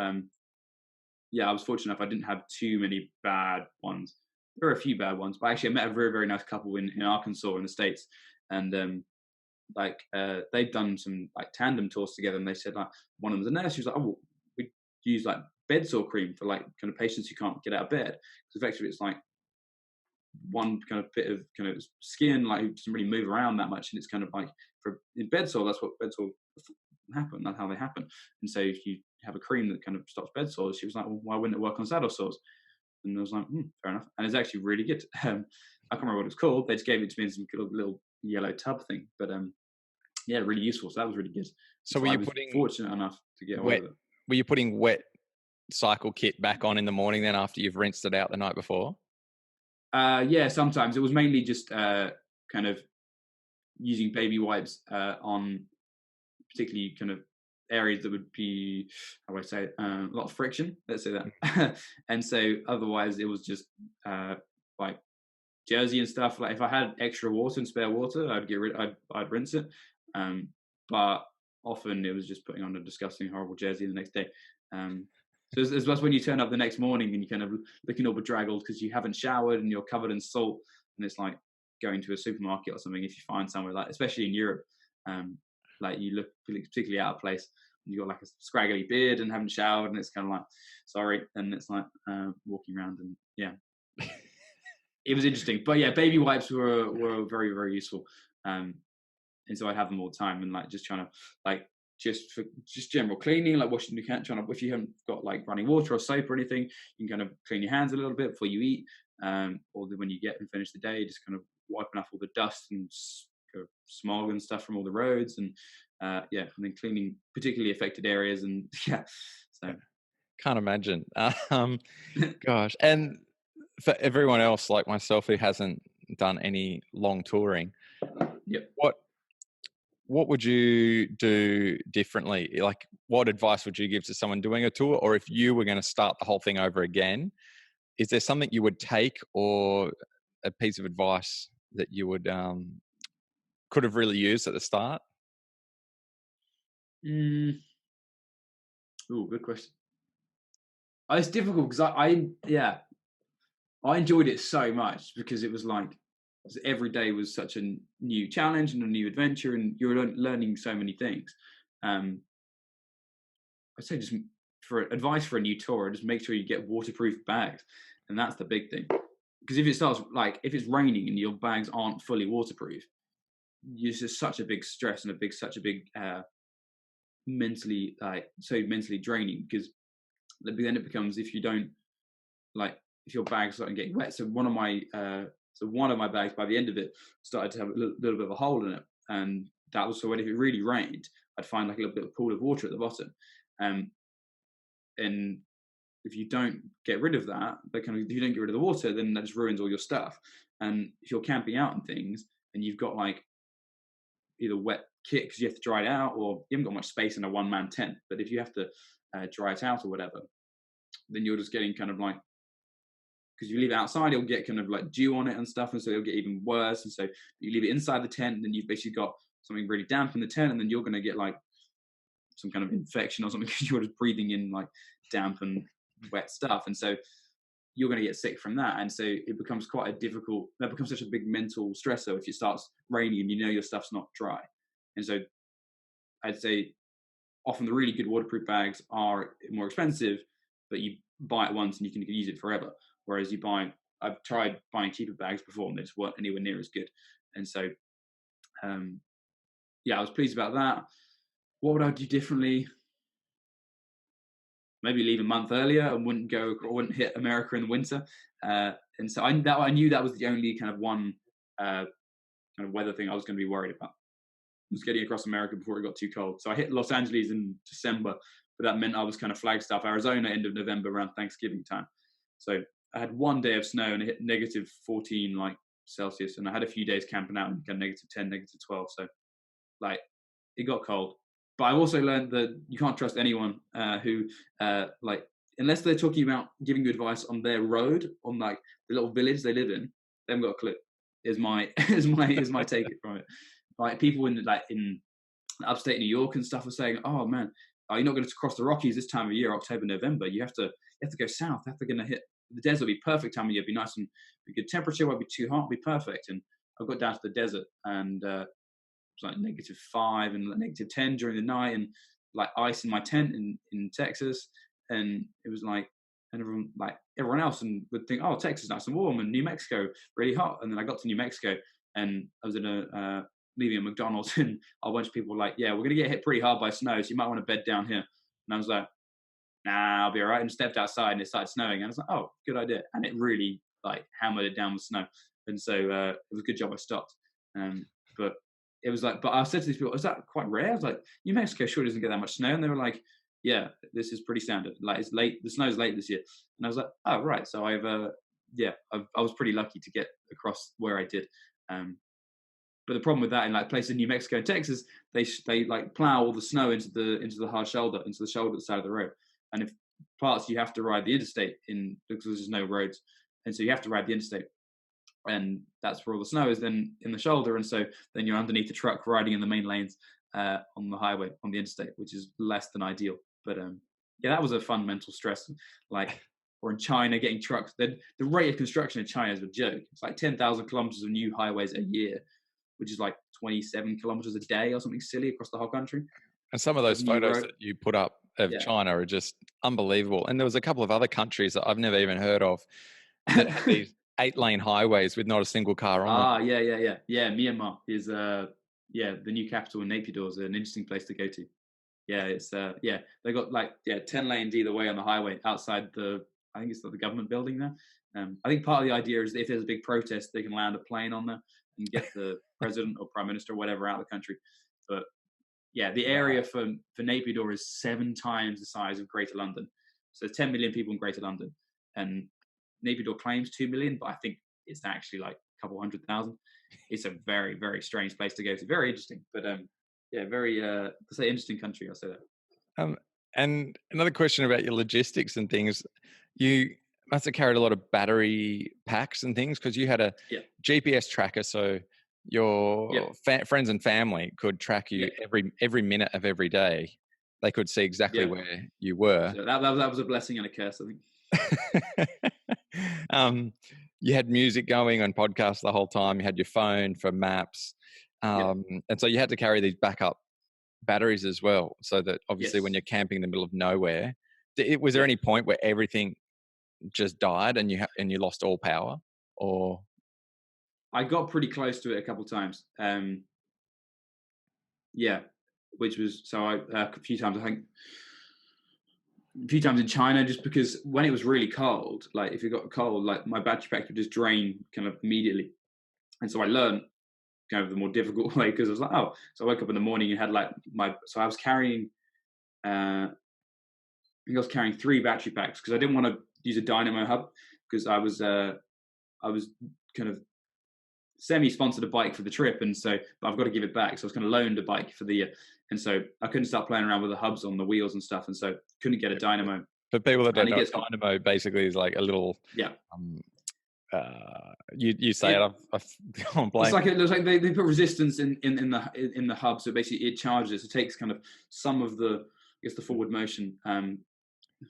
yeah, I was fortunate enough I didn't have too many bad ones. There were a few bad ones, but actually I met a very, very nice couple in Arkansas in the States. And they'd done some like tandem tours together, and they said like one of them's a nurse. She was like, oh, well, we use like bed sore cream for like kind of patients who can't get out of bed. Because effectively it's like one kind of bit of kind of skin, like it doesn't really move around that much. And it's kind of like for in bed sore, that's what bed sore happen. That's how they happen. And so if you have a cream that kind of stops bed sores, she was like, well, why wouldn't it work on saddle sores? And I was like, fair enough. And it's actually really good. I can't remember what it was called. They just gave it to me in some little yellow tub thing. But yeah, really useful. So that was really good. So So I was fortunate enough to get away wet? with it. Were you putting wet cycle kit back on in the morning then after you've rinsed it out the night before? Yeah, sometimes it was mainly just kind of using baby wipes on particularly kind of areas that would be, how do I say it, a lot of friction. Let's say that. And so otherwise, it was just like jersey and stuff. Like if I had extra water and spare water, I'd rinse it. But often it was just putting on a disgusting, horrible jersey the next day. So it's when you turn up the next morning and you kind of looking all bedraggled because you haven't showered and you're covered in salt, and it's like going to a supermarket or something. If you find somewhere like, especially in Europe, like you look particularly out of place. You got like a scraggly beard and haven't showered, and it's kind of like, sorry, and it's like walking around and yeah, it was interesting. But yeah, baby wipes were very, very useful, and so I'd have them all the time and like just trying to like for general cleaning, like washing your hands. Trying to, if you haven't got like running water or soap or anything, you can kind of clean your hands a little bit before you eat, or when you get and finish the day, just kind of wiping off all the dust and smog and stuff from all the roads, and yeah, and then cleaning particularly affected areas, and yeah, so Can't imagine. Gosh. And for everyone else like myself who hasn't done any long touring, yep. what would you do differently? Like, what advice would you give to someone doing a tour? Or if you were going to start the whole thing over again, is there something you would take or a piece of advice that you would could have really used at the start? Oh, good question. It's difficult because I enjoyed it so much because it was like every day was such a new challenge and a new adventure, and you're learning so many things. I'd say just for advice for a new tour, just make sure you get waterproof bags, and that's the big thing. Because if it starts like if it's raining and your bags aren't fully waterproof, it's just such a big stress and such a big mentally mentally draining. Because then it becomes if you don't like if your bag's starting getting wet. So one of my bags by the end of it started to have a little bit of a hole in it, and that was so when if it really rained, I'd find like a little bit of pool of water at the bottom, and if you don't get rid of that, if you don't get rid of the water, then that just ruins all your stuff. And if you're camping out and things, and you've got like either wet kit because you have to dry it out, or you haven't got much space in a one-man tent. But if you have to dry it out or whatever, then you're just getting kind of like, because you leave it outside, it'll get kind of like dew on it and stuff, and so it'll get even worse. And so you leave it inside the tent, and then you've basically got something really damp in the tent, and then you're going to get like some kind of infection or something because you're just breathing in like damp and wet stuff, and so you're going to get sick from that. And so it becomes quite a difficult, that becomes such a big mental stressor if it starts raining and you know your stuff's not dry. And so I'd say often the really good waterproof bags are more expensive, but you buy it once and you can use it forever. Whereas I've tried buying cheaper bags before and they just weren't anywhere near as good. And so, I was pleased about that. What would I do differently? Maybe leave a month earlier and wouldn't hit America in the winter. And so I knew that was the only kind of one kind of weather thing I was going to be worried about, was getting across America before it got too cold. So I hit Los Angeles in December, but that meant I was kind of Flagstaff, Arizona, end of November around Thanksgiving time. So I had one day of snow and it hit negative 14 like Celsius, and I had a few days camping out and kind of negative 10, negative 12. So like it got cold. But I also learned that you can't trust anyone who like, unless they're talking about giving you advice on their road, on like the little village they live in, they haven't got a clue. Is my take from it. Like people in upstate New York and stuff are saying, "Oh man, you're not going to cross the Rockies this time of year, October, November. You have to go south. You have to going to hit the desert. Will be perfect time of year. Be nice and be good temperature. Won't be too hot. Be perfect." And I got down to the desert and it was like -5 and negative 10 during the night, and like ice in my tent in Texas. And it was like, and everyone else and would think, "Oh, Texas nice and warm, and New Mexico really hot." And then I got to New Mexico and I was in leaving a McDonald's, and a bunch of people were like, "Yeah, we're gonna get hit pretty hard by snow, so you might want to bed down here." And I was like, "Nah, I'll be all right." And stepped outside and it started snowing, and I was like, "Oh, good idea." And it really like hammered it down with snow, and so it was a good job I stopped. But it was like, but I said to these people, "Is that quite rare?" I was like, "New Mexico sure doesn't get that much snow," and they were like, "Yeah, this is pretty standard. Like it's late. The snow's late this year." And I was like, "Oh, right." So I was pretty lucky to get across where I did. But the problem with that in like places in New Mexico and Texas, they like plow all the snow into the hard shoulder, into the shoulder side of the road. And if parts you have to ride the interstate because there's no roads, and so you have to ride the interstate, and that's where all the snow is then in the shoulder, and so then you're underneath the truck riding in the main lanes on the highway on the interstate, which is less than ideal. But that was a fun mental stress. Like, or in China, getting trucks. The rate of construction in China is a joke. It's like 10,000 kilometers of new highways a year, which is like 27 kilometers a day or something silly across the whole country. And some of those photos that you put up of China are just unbelievable. And there was a couple of other countries that I've never even heard of that had these 8-lane highways with not a single car on them. Yeah. Myanmar is the new capital, in Naypyidaw is an interesting place to go to. Yeah, it's they got 10 lanes either way on the highway outside I think it's the government building there. I think part of the idea is that if there's a big protest, they can land a plane on there and get the president or prime minister or whatever out of the country. But yeah, the area for Naypyidaw is 7 times the size of Greater London. So there's 10 million people in Greater London, and Naypyidaw claims 2 million, but I think it's actually like a couple 100,000. It's a very, very strange place to go to. Very interesting, but very let's say interesting country. I'll say that. And another question about your logistics and things. You must have carried a lot of battery packs and things because you had a GPS tracker, so your friends and family could track you every minute of every day. They could see exactly where you were. So that was a blessing and a curse, I think. You had music going on podcasts the whole time. You had your phone for maps. And so you had to carry these backup batteries as well, so that obviously when you're camping in the middle of nowhere, was there any point where everything just died and you lost all power? Or I got pretty close to it a couple of times. Which was a few times. I think a few times in China, just because when it was really cold, like if it got cold, like my battery pack would just drain kind of immediately. And so I learned kind of the more difficult way, because I was like, so I woke up in the morning and had like I was carrying, I think I was carrying 3 battery packs because I didn't want to use a dynamo hub, because I was kind of semi-sponsored a bike for the trip, and so but I've got to give it back. So I was kind of loaned a bike for the year, and so I couldn't start playing around with the hubs on the wheels and stuff, and so couldn't get a dynamo. For people that don't know, dynamo basically is like a little you say it. I've gone blank. It's like it looks like they put resistance in the hub, so basically it charges. It takes kind of some of the the forward motion.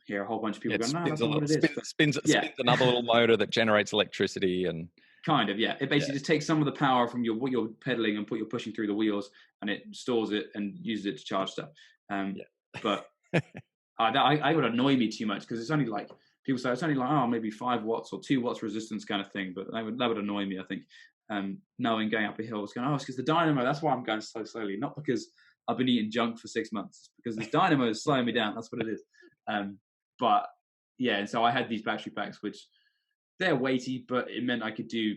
Here a whole bunch of people going, no, that's not what it is. Spins another little motor that generates electricity and kind of it basically just takes some of the power from what you're pedaling and you're pushing through the wheels, and it stores it and uses it to charge stuff. But I would annoy me too much because it's only like. People say it's only like maybe 5 watts or 2 watts resistance kind of thing, but that would annoy me. I think knowing going up a hill, it's going it's because the dynamo. That's why I'm going so slowly, not because I've been eating junk for 6 months. It's because this dynamo is slowing me down. That's what it is. But yeah, and so I had these battery packs, which they're weighty, but it meant I could do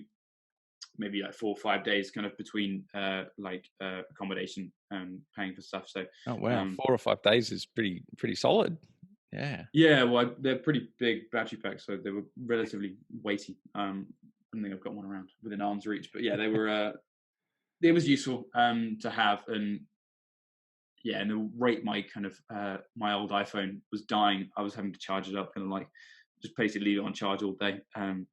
maybe like 4 or 5 days kind of between accommodation and paying for stuff. So 4 or 5 days is pretty solid. Yeah, well, they're pretty big battery packs, so they were relatively weighty. I don't think I've got one around within arm's reach, but yeah, they were. It was useful to have, and the rate my kind of my old iPhone was dying, I was having to charge it up, kind of like just basically leave it on charge all day,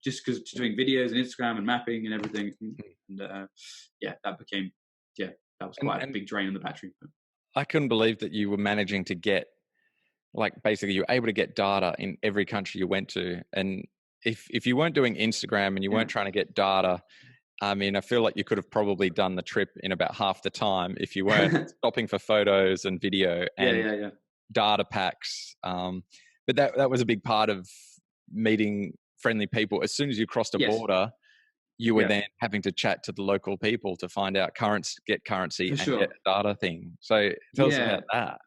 just because doing videos and Instagram and mapping and everything, and that became that was quite a big drain on the battery. I couldn't believe that you were managing to get. Like basically you were able to get data in every country you went to. And if you weren't doing Instagram and you weren't trying to get data, I mean, I feel like you could have probably done the trip in about half the time if you weren't stopping for photos and video and data packs. But that was a big part of meeting friendly people. As soon as you crossed a border, you were then having to chat to the local people to find out get currency and get a data thing. So tell us about that.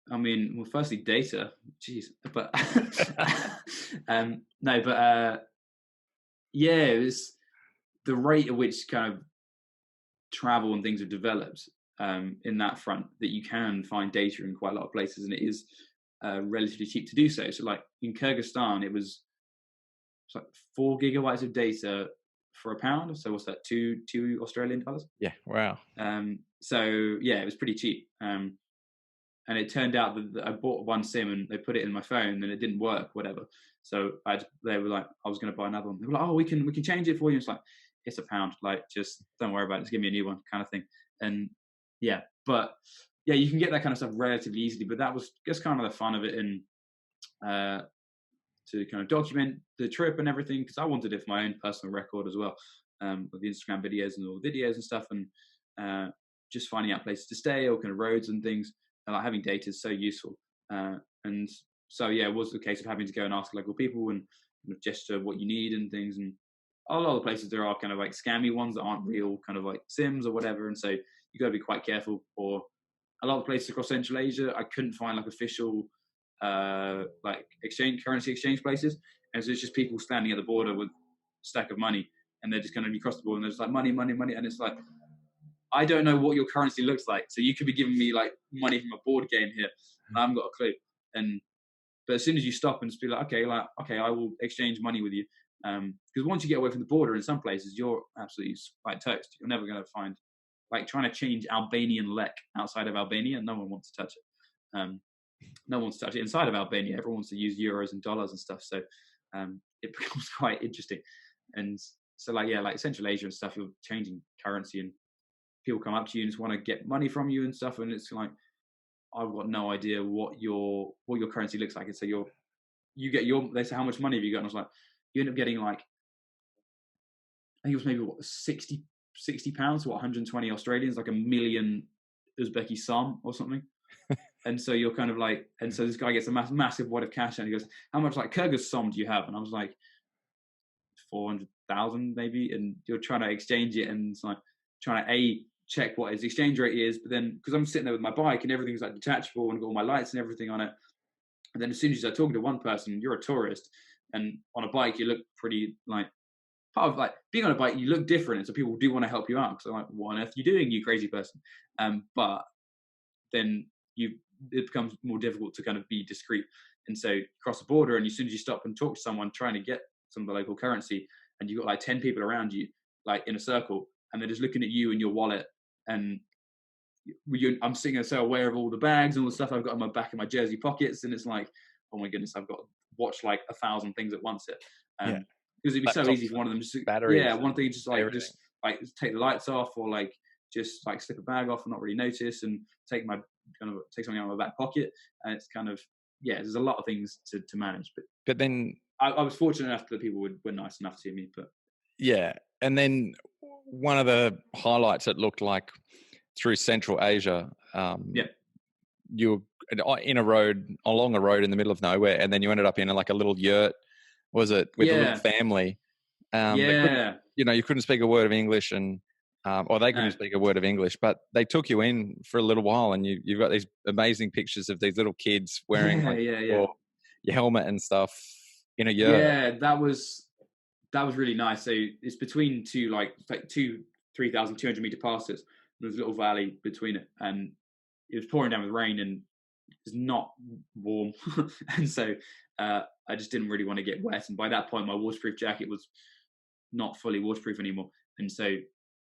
I mean, well, firstly, data. Jeez, but it was the rate at which kind of travel and things have developed in that front that you can find data in quite a lot of places, and it is relatively cheap to do so. So, like in Kyrgyzstan, it's like 4 gigabytes of data for £1. So what's that? $2 Australian? Yeah, wow. So it was pretty cheap. And it turned out that I bought one SIM and they put it in my phone and it didn't work, whatever. So they were like, I was going to buy another one. They were like, we can change it for you. It's like, it's £1. Like, just don't worry about it. Just give me a new one, kind of thing. And you can get that kind of stuff relatively easily. But that was just kind of the fun of it, and to kind of document the trip and everything, because I wanted it for my own personal record as well, with the Instagram videos and all the videos and stuff, and just finding out places to stay or kind of roads and things. And like having data is so useful. And so, it was the case of having to go and ask local people and kind of gesture what you need and things. And a lot of the places there are kind of like scammy ones that aren't real, kind of like Sims or whatever. And so you got to be quite careful. Or a lot of places across Central Asia, I couldn't find like official like currency exchange places. And so it's just people standing at the border with a stack of money, and they're just going to be across the border and they're just like money. And it's like, I don't know what your currency looks like. So you could be giving me like money from a board game here, and I haven't got a clue. But as soon as you stop and just be like, okay, I will exchange money with you. Because once you get away from the border in some places, you're absolutely like toast. You're never going to find, like trying to change Albanian lek outside of Albania. No one wants to touch it. No one wants to touch it inside of Albania. Everyone wants to use euros and dollars and stuff. So it becomes quite interesting. And so like Central Asia and stuff, you're changing currency and people come up to you and just want to get money from you and stuff, and it's like, I've got no idea what your currency looks like. And so you get they say, how much money have you got? And I was like, you end up getting like, I think it was maybe £60, what, 120 Australians, like 1 million Uzbeki som or something. And so you're kind of like, and so this guy gets a massive wad of cash, and he goes, how much like Kyrgyz som do you have? And I was like, 400,000 maybe. And you're trying to exchange it, and it's like trying to check what his exchange rate is, but then because I'm sitting there with my bike and everything's like detachable and got all my lights and everything on it, and then as soon as you're talking to one person, you're a tourist, and on a bike you look pretty like, part of like being on a bike, you look different, and so people do want to help you out, because they're like, what on earth are you doing, you crazy person? But then it becomes more difficult to kind of be discreet, and so cross the border, and as soon as you stop and talk to someone trying to get some of the local currency, and you've got like 10 people around you, like in a circle, and they're just looking at you and your wallet, and I'm sitting so aware of all the bags and all the stuff I've got in my back in my jersey pockets, and it's like, oh my goodness, I've got to watch like 1,000 things at once here. Yeah. Because it'd be so Laptops easy for one of them just batteries one thing just everything. just like take the lights off, or like just like slip a bag off and not really notice, and take something out of my back pocket, and it's kind of there's a lot of things to manage. But then I was fortunate enough that people were nice enough to me. But yeah, and then one of the highlights, it looked like through Central Asia, you were in along a road in the middle of nowhere, and then you ended up in like a little yurt. Was it with a little family? You couldn't speak a word of English, and or they couldn't speak a word of English, but they took you in for a little while, and you've got these amazing pictures of these little kids wearing your helmet and stuff in a yurt. Yeah, that was really nice. So it's between two 3,200 meter passes. There's a little valley between it, and it was pouring down with rain, and it's not warm, and so I just didn't really want to get wet. And by that point, my waterproof jacket was not fully waterproof anymore, and so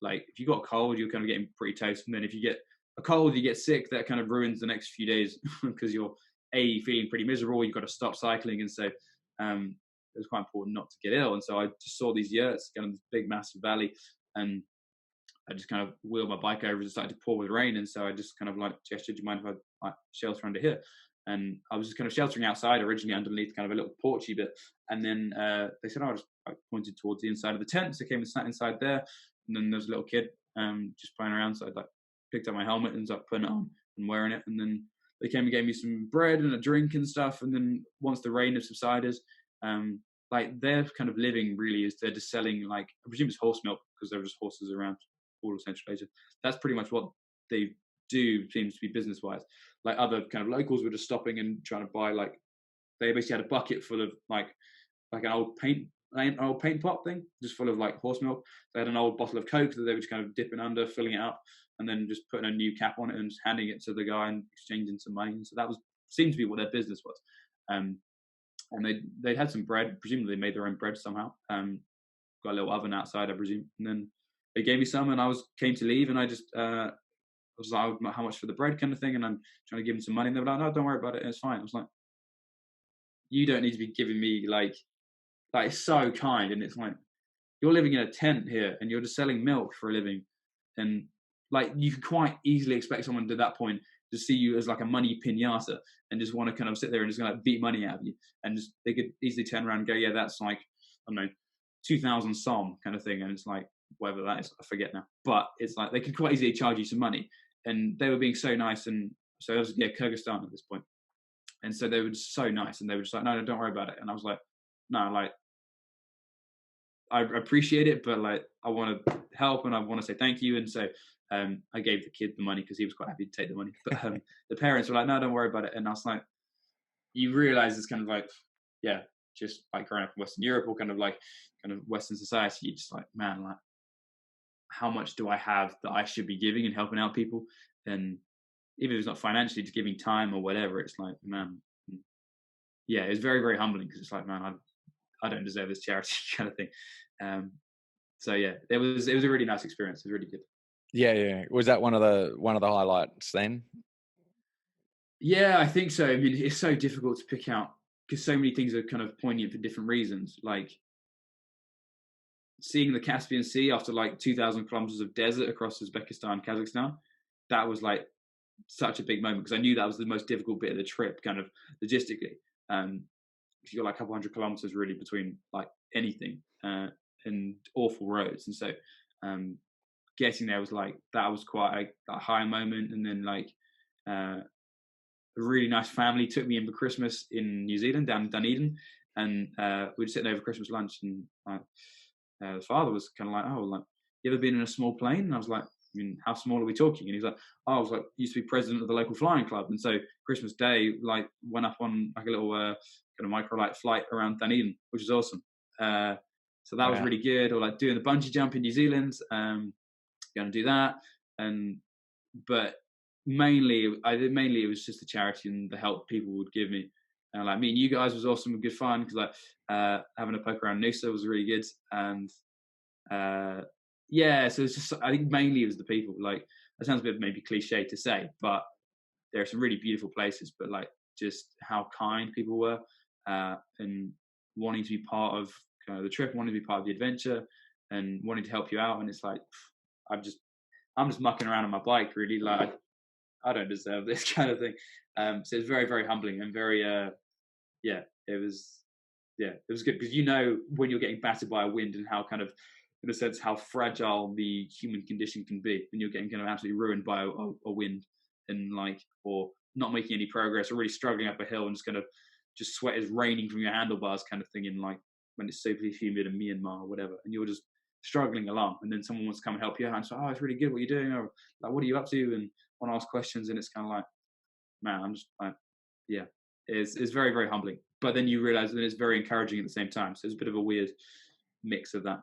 like if you got a cold, you're kind of getting pretty toast. And then if you get a cold, you get sick. That kind of ruins the next few days because you're feeling pretty miserable. You've got to stop cycling, and so it was quite important not to get ill. And so I just saw these yurts, kind of this big, massive valley, and I just kind of wheeled my bike over and it started to pour with rain. And so I just kind of like gestured, do you mind if I like shelter under here? And I was just kind of sheltering outside, originally underneath kind of a little porchy bit. And then they said, I just pointed towards the inside of the tent. So I came and sat inside there. And then there was a little kid just playing around. So I like picked up my helmet and started putting it on and wearing it. And then they came and gave me some bread and a drink and stuff. And then once the rain had subsided, like their kind of living really is they're just selling, like, I presume it's horse milk because there are just horses around all of Central Asia. That's pretty much what they do, seems to be business wise. Like other kind of locals were just stopping and trying to buy, like, they basically had a bucket full of like an old paint pot thing, just full of like horse milk. They had an old bottle of Coke that they were just kind of dipping under, filling it up, and then just putting a new cap on it and just handing it to the guy and exchanging some money. And so that seemed to be what their business was. And they had some bread. Presumably they made their own bread somehow. Got a little oven outside, I presume. And then they gave me some, and I came to leave, and I just was like, how much for the bread kind of thing, and I'm trying to give them some money, and they were like, no, don't worry about it, it's fine. I was like, you don't need to be giving me like it's so kind. And it's like, you're living in a tent here, and you're just selling milk for a living, and like you could quite easily expect someone at that point to see you as like a money piñata and just want to kind of sit there and just kind of beat money out of you, and just they could easily turn around and go, yeah, that's like, I don't know, 2,000 som kind of thing, and it's like, whatever that is, I forget now, but it's like they could quite easily charge you some money, and they were being so nice. And so it was Kyrgyzstan at this point, and so they were just so nice, and they were just like, no, don't worry about it. And I was like, no, like I appreciate it, but like I want to help and I want to say thank you. And so I gave the kid the money because he was quite happy to take the money, but the parents were like, no, don't worry about it. And I was like, you realize it's kind of like, just like growing up in Western Europe or kind of Western society, you're just like, man, like, how much do I have that I should be giving and helping out people? And even if it's not financially, just giving time or whatever, it's like, man, it's very, very humbling, because it's like, man, I don't deserve this charity kind of thing. So yeah, it was a really nice experience. It was really good. Yeah. Was that one of the highlights then? Yeah, I think so. I mean, it's so difficult to pick out because so many things are kind of poignant for different reasons. Like seeing the Caspian Sea after like 2,000 kilometers of desert across Uzbekistan, Kazakhstan, that was like such a big moment, because I knew that was the most difficult bit of the trip, kind of logistically. You got like a couple hundred kilometers really between like anything, and awful roads. And so getting there was like, that was quite a high moment. And then like a really nice family took me in for Christmas in New Zealand, down in Dunedin, and we were sitting over Christmas lunch, and the father was kind of like, oh, like, you ever been in a small plane? And I was like, I mean, how small are we talking? And he's like, oh, I was like, used to be president of the local flying club, and so Christmas Day, like, went up on like a little kind of microlight flight around Dunedin, which is awesome. So that was really good. Or like doing the bungee jump in New Zealand, going to do that. But mainly it was just the charity and the help people would give me. And like meeting you guys was awesome and good fun, because like having a poke around Noosa was really good. And yeah, so it's just, I think mainly it was the people. Like, that sounds a bit maybe cliche to say, but there are some really beautiful places, but like just how kind people were, and wanting to be part of kind of the trip, wanting to be part of the adventure, and wanting to help you out. And it's like, I'm just mucking around on my bike, really. Like, I don't deserve this kind of thing. So it's very, very humbling and very, yeah, it was, it was good, because when you're getting battered by a wind, and how kind of, in a sense, how fragile the human condition can be when you're getting kind of absolutely ruined by a wind, and like, or not making any progress, or really struggling up a hill, and just kind of just sweat is raining from your handlebars kind of thing, in like when it's super humid in Myanmar or whatever, and you're just struggling along, and then someone wants to come and help you out, and so, oh, it's really good what you're doing, or like, what are you up to, and want to ask questions, and it's kind of like, man, I'm just like, yeah, it's very, very humbling, but then you realize that it's very encouraging at the same time, so it's a bit of a weird mix of that,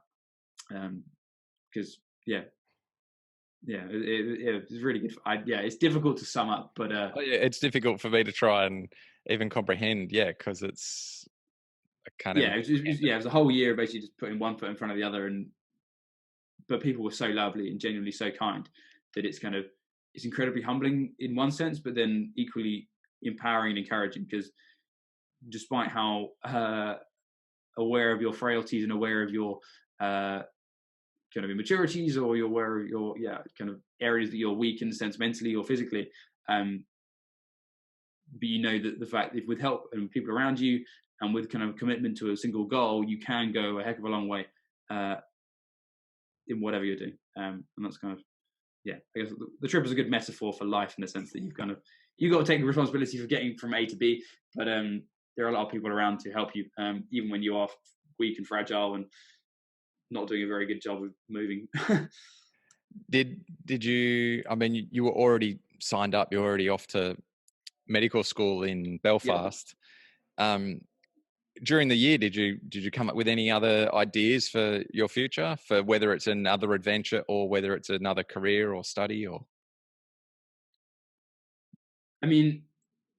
because it's really good. It's difficult to sum up, but it's difficult for me to try and even comprehend, because it's, I can't even it was a whole year basically just putting one foot in front of the other, but people were so lovely and genuinely so kind that it's incredibly humbling in one sense, but then equally empowering and encouraging, because despite how aware of your frailties and aware of your kind of immaturities, or you're aware of your kind of areas that you're weak in a sense, mentally or physically, but you know that the fact that with help and people around you, and with kind of commitment to a single goal, you can go a heck of a long way in whatever you're doing, and that's kind of, I guess the trip is a good metaphor for life, in the sense that you've got to take responsibility for getting from A to B, but there are a lot of people around to help you, even when you are weak and fragile and not doing a very good job of moving. Did you? I mean, you were already signed up. You're already off to medical school in Belfast. During the year, did you come up with any other ideas for your future, for whether it's another adventure or whether it's another career or study? Or, I mean,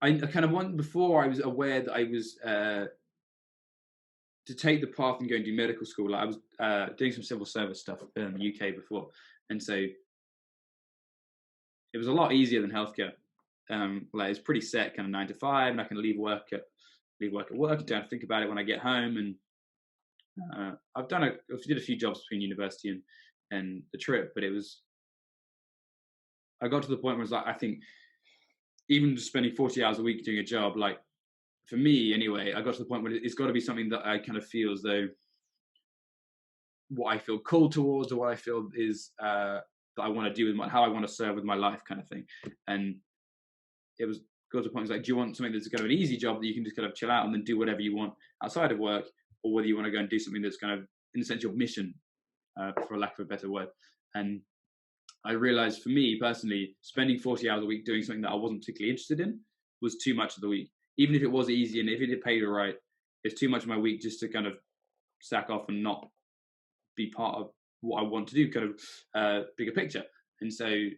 I kind of wanted, before I was aware that I was to take the path and go and do medical school. Like, I was doing some civil service stuff in the UK before, and so it was a lot easier than healthcare. Like, it's pretty set, kind of 9 to 5, and I can leave work at work, and don't think about it when I get home. And I did a few jobs between university and the trip, but I got to the point where it was like, I think even just spending 40 hours a week doing a job, like, for me anyway, I got to the point where it's got to be something that I kind of feel as though what I feel called towards, or what I feel is that I want to do with how I want to serve with my life, kind of thing. And it was got to the point, like, do you want something that's kind of an easy job that you can just kind of chill out and then do whatever you want outside of work, or whether you want to go and do something that's kind of, in a sense, your mission, for lack of a better word. And I realized, for me personally, spending 40 hours a week doing something that I wasn't particularly interested in was too much of the week. Even if it was easy and if it paid all right, it's too much of my week just to kind of sack off and not be part of what I want to do, kind of bigger picture. And so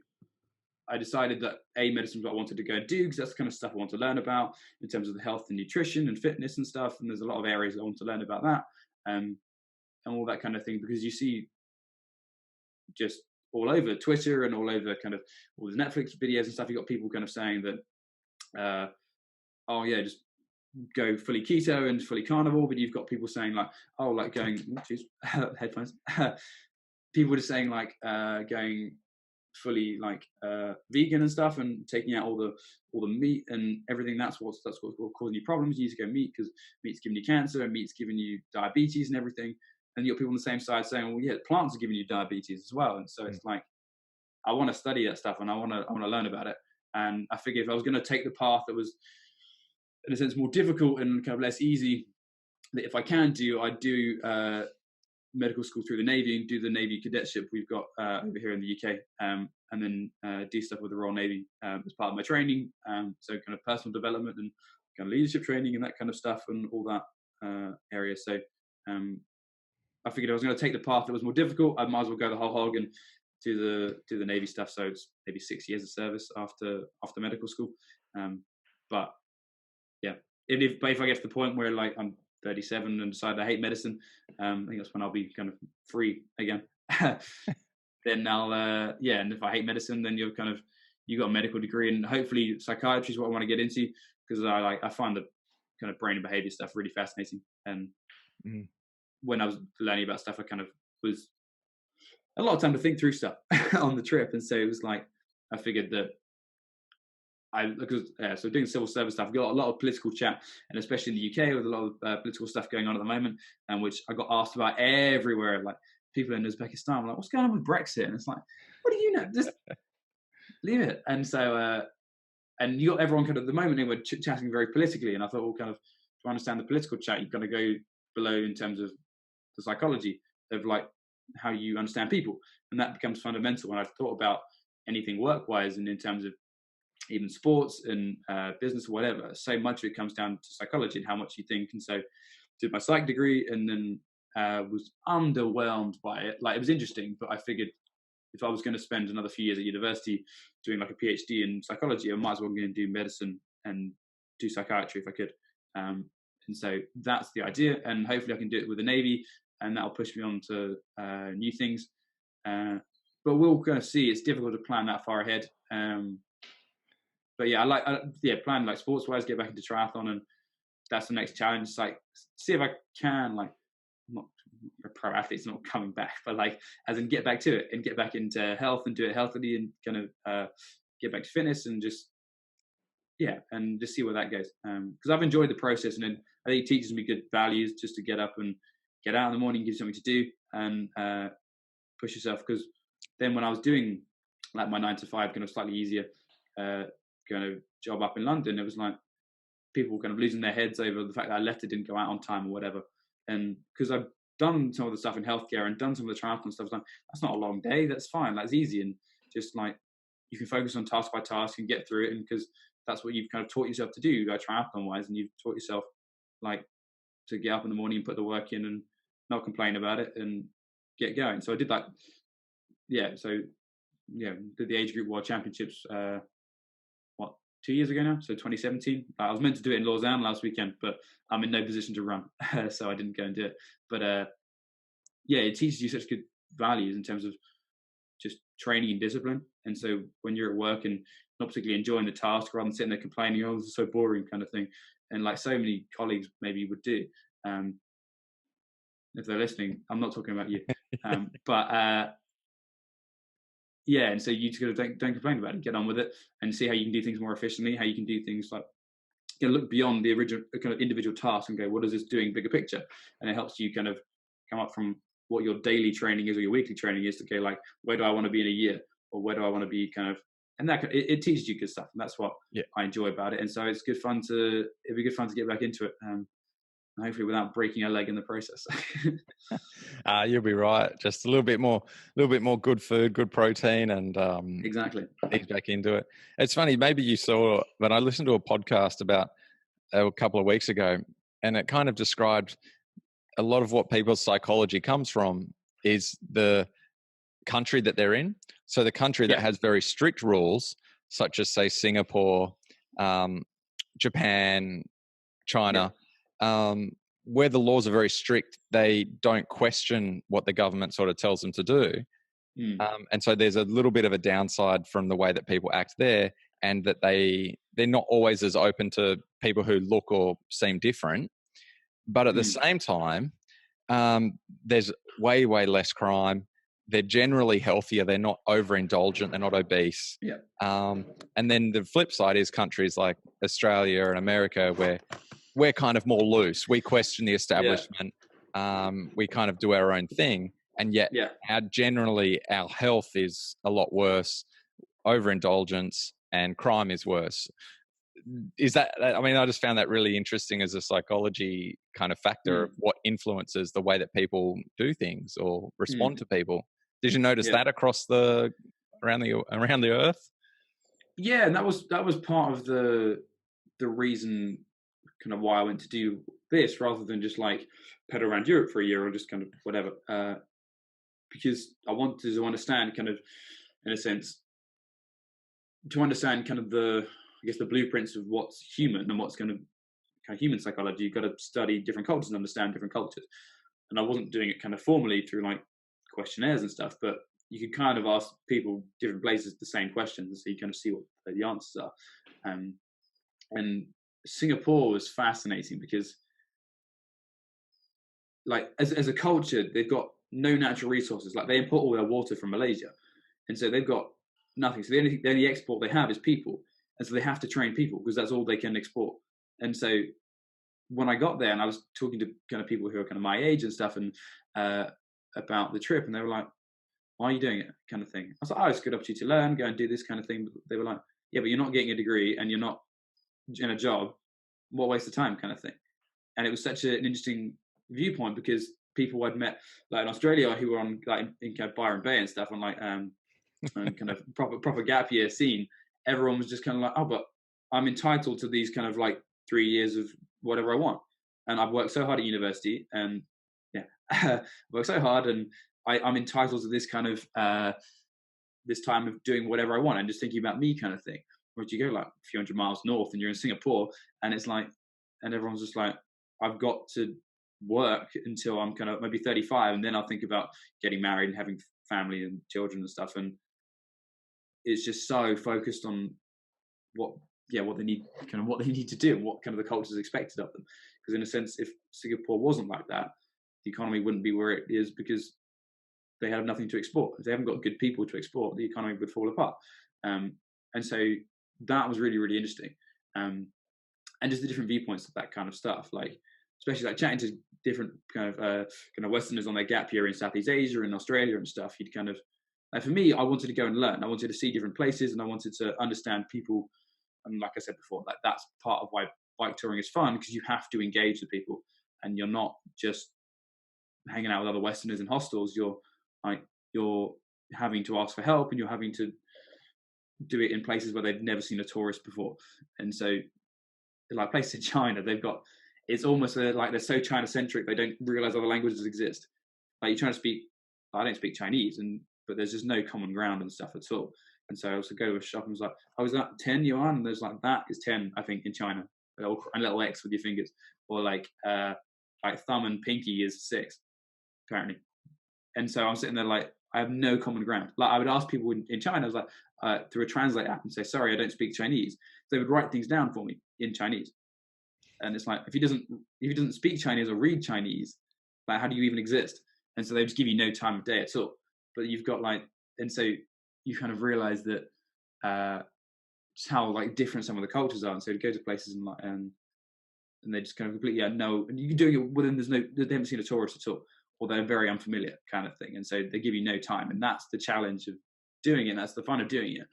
I decided that medicine is what I wanted to go and do, because that's the kind of stuff I want to learn about in terms of the health and nutrition and fitness and stuff. And there's a lot of areas I want to learn about that, and all that kind of thing, because you see just all over Twitter and all over kind of all the Netflix videos and stuff, you got people kind of saying that, just go fully keto and fully carnivore, but you've got people saying like, going, headphones. People just saying like going fully like vegan and stuff, and taking out all the meat and everything. That's what's causing you problems. You need to go meat because meat's giving you cancer, and meat's giving you diabetes and everything. And you got people on the same side saying, well, yeah, plants are giving you diabetes as well. And so it's like, I want to study that stuff, and I want to learn about it. And I figured if I was going to take the path that was, in a sense, more difficult and kind of less easy, that if I can do, I'd do medical school through the Navy and do the Navy cadetship we've got over here in the UK, and then do stuff with the Royal Navy as part of my training. So kind of personal development and kind of leadership training and that kind of stuff, and all that area. So I figured if I was going to take the path that was more difficult, I might as well go the whole hog and do the Navy stuff. So it's maybe 6 years of service after medical school. But yeah, if I get to the point where like I'm 37 and decide I hate medicine, I think that's when I'll be kind of free again. then I'll yeah. And if I hate medicine, then you got a medical degree, and hopefully psychiatry is what I want to get into, because I find the kind of brain and behavior stuff really fascinating. And when I was learning about stuff, I kind of was a lot of time to think through stuff on the trip, and so it was like I figured that so doing civil service stuff, I've got a lot of political chat, and especially in the UK with a lot of political stuff going on at the moment, and which I got asked about everywhere. Like people in Uzbekistan were like, "What's going on with Brexit?" And it's like, "What do you know? Just leave it." And so, and you got everyone kind of at the moment they were chatting very politically, and I thought, well, kind of to understand the political chat, you've got to go below in terms of the psychology of like how you understand people, and that becomes fundamental when I've thought about anything work-wise, and in terms of even sports and business or whatever. So much of it comes down to psychology and how much you think. And so did my psych degree, and then was underwhelmed by it. Like, it was interesting, but I figured if I was going to spend another few years at university doing like a PhD in psychology, I might as well go and do medicine and do psychiatry if I could. And so that's the idea, and hopefully I can do it with the Navy, and that'll push me on to new things. But we'll kind of see. It's difficult to plan that far ahead. But yeah, plan like sports wise, get back into triathlon, and that's the next challenge. It's like, see if I can, like, I'm not a pro athlete, it's not coming back, but like, as in get back to it and get back into health and do it healthily, and kind of get back to fitness, and just see where that goes. Because I've enjoyed the process, and I think it teaches me good values just to get up and get out in the morning, give you something to do, and push yourself. Because then when I was doing like my 9 to 5 kind of slightly easier kind of job up in London, it was like people kind of losing their heads over the fact that I left it didn't go out on time or whatever. And because I've done some of the stuff in healthcare and done some of the triathlon stuff, that's not a long day, that's fine, that's easy, and just like you can focus on task by task and get through it. And because that's what you've kind of taught yourself to do triathlon wise, and you've taught yourself like to get up in the morning and put the work in and not complain about it and get going. So I did that. Did the age group world championships 2 years ago now, so 2017. I was meant to do it in Lausanne last weekend, but I'm in no position to run, so I didn't go and do it. But it teaches you such good values in terms of just training and discipline. And so when you're at work and not particularly enjoying the task, rather than sitting there complaining, "Oh, this is so boring," kind of thing, and like so many colleagues maybe would do, if they're listening, I'm not talking about you, and so you just gotta don't complain about it, get on with it, and see how you can do things more efficiently, how you can do things like look beyond the original kind of individual task and go, what is this doing bigger picture? And it helps you kind of come up from what your daily training is or your weekly training is to go like, where do I want to be in a year, or where do I want to be kind of, and that it teaches you good stuff, and that's what I enjoy about it. And so it'd be good fun to get back into it. Hopefully without breaking a leg in the process. You'll be right. Just a little bit more good food, good protein, and exactly ease back into it. It's funny. Maybe you saw, but I listened to a podcast about a couple of weeks ago, and it kind of described a lot of what people's psychology comes from is the country that they're in. So the country that has very strict rules, such as say Singapore, Japan, China. Where the laws are very strict, they don't question what the government sort of tells them to do. And so there's a little bit of a downside from the way that people act there, and that they're not always as open to people who look or seem different. But at the same time, there's way, way less crime. They're generally healthier. They're not overindulgent. They're not obese. And then the flip side is countries like Australia and America, where we're kind of more loose. We question the establishment. We kind of do our own thing. And yet generally our health is a lot worse. Overindulgence and crime is worse. Is that, I mean, I just found that really interesting as a psychology kind of factor of what influences the way that people do things or respond to people. Did you notice that across around the earth? Yeah, and that was part of the reason kind of why I went to do this, rather than just like pedal around Europe for a year or just kind of whatever, because I wanted to understand kind of, in a sense, to understand kind of the blueprints of what's human and what's kind of human psychology. You've got to study different cultures and understand different cultures. And I wasn't doing it kind of formally through like questionnaires and stuff, but you could kind of ask people different places the same questions, so you kind of see what the answers are. And Singapore was fascinating because, like, as a culture, they've got no natural resources. Like, they import all their water from Malaysia, and so they've got nothing. So the only export they have is people, and so they have to train people because that's all they can export. And so when I got there, and I was talking to kind of people who are kind of my age and stuff, and about the trip, and they were like, "Why are you doing it?" kind of thing. I was like, "Oh, it's a good opportunity to learn, go and do this kind of thing." But they were like, "Yeah, but you're not getting a degree, and you're not in a job. What a waste of time," kind of thing. And it was such an interesting viewpoint because people I'd met, like in Australia, who were on like in kind of Byron Bay and stuff, on like and kind of proper gap year scene. Everyone was just kind of like, "Oh, but I'm entitled to these kind of like 3 years of whatever I want, and I've worked so hard at university, and yeah, worked so hard, and I'm entitled to this kind of this time of doing whatever I want and just thinking about me," kind of thing. Whereas you go like a few hundred miles north and you're in Singapore, and it's like, and everyone's just like, "I've got to work until I'm kind of maybe 35, and then I'll think about getting married and having family and children and stuff." And it's just so focused on what they need, kind of what they need to do, and what kind of the culture is expected of them. Because in a sense, if Singapore wasn't like that, the economy wouldn't be where it is, because they have nothing to export. If they haven't got good people to export, the economy would fall apart. And so that was really, really interesting. And just the different viewpoints of that kind of stuff, like especially like chatting to different kind of Westerners on their gap year in Southeast Asia and Australia and stuff. You'd kind of, like, for me, I wanted to go and learn. I wanted to see different places, and I wanted to understand people. And like I said before, like that's part of why bike touring is fun, because you have to engage with people, and you're not just hanging out with other Westerners in hostels. You're having to ask for help, and you're having to do it in places where they've never seen a tourist before. And so, like places in China, it's almost like they're so China centric, they don't realize other languages exist. Like you're trying to speak, I don't speak Chinese, but there's just no common ground and stuff at all. And so I also go to a shop and was like, "Oh, is that 10 yuan?" And there's like, "That is 10, I think, in China." A little X with your fingers, or like thumb and pinky is 6, apparently. And so I'm sitting there like, I have no common ground. Like I would ask people in China, I was like, through a translate app, and say, "Sorry, I don't speak Chinese." They would write things down for me in Chinese. And it's like, if he doesn't speak Chinese or read Chinese, like how do you even exist? And so they just give you no time of day at all. But you've got like, and so you kind of realize that just how like different some of the cultures are. And so to go to places and like and they just kind of completely no, and you can do it within, they haven't seen a tourist at all, or they're very unfamiliar kind of thing. And so they give you no time, and that's the challenge of doing it. And that's the fun of doing it,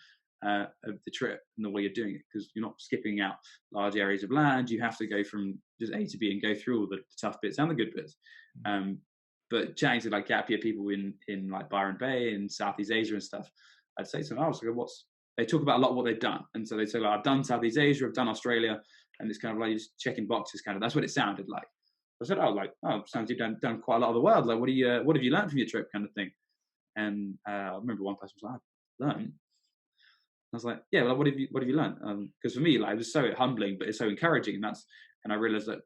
of the trip and the way you're doing it, because you're not skipping out large areas of land. You have to go from just A to B and go through all the tough bits and the good bits. But chatting to like gap year people in like Byron Bay and Southeast Asia and stuff, I'd say to them, they talk about a lot of what they've done. And so they say, like, "I've done Southeast Asia, I've done Australia," and it's kind of like just checking boxes, kind of. That's what it sounded like. I said, "Oh, sounds like you've done quite a lot of the world. Like, what have you learned from your trip," kind of thing. And I remember one person was like, "I've learned." I was like, "Yeah, well, what have you learned?" Because for me, like, it was so humbling, but it's so encouraging. And I realized that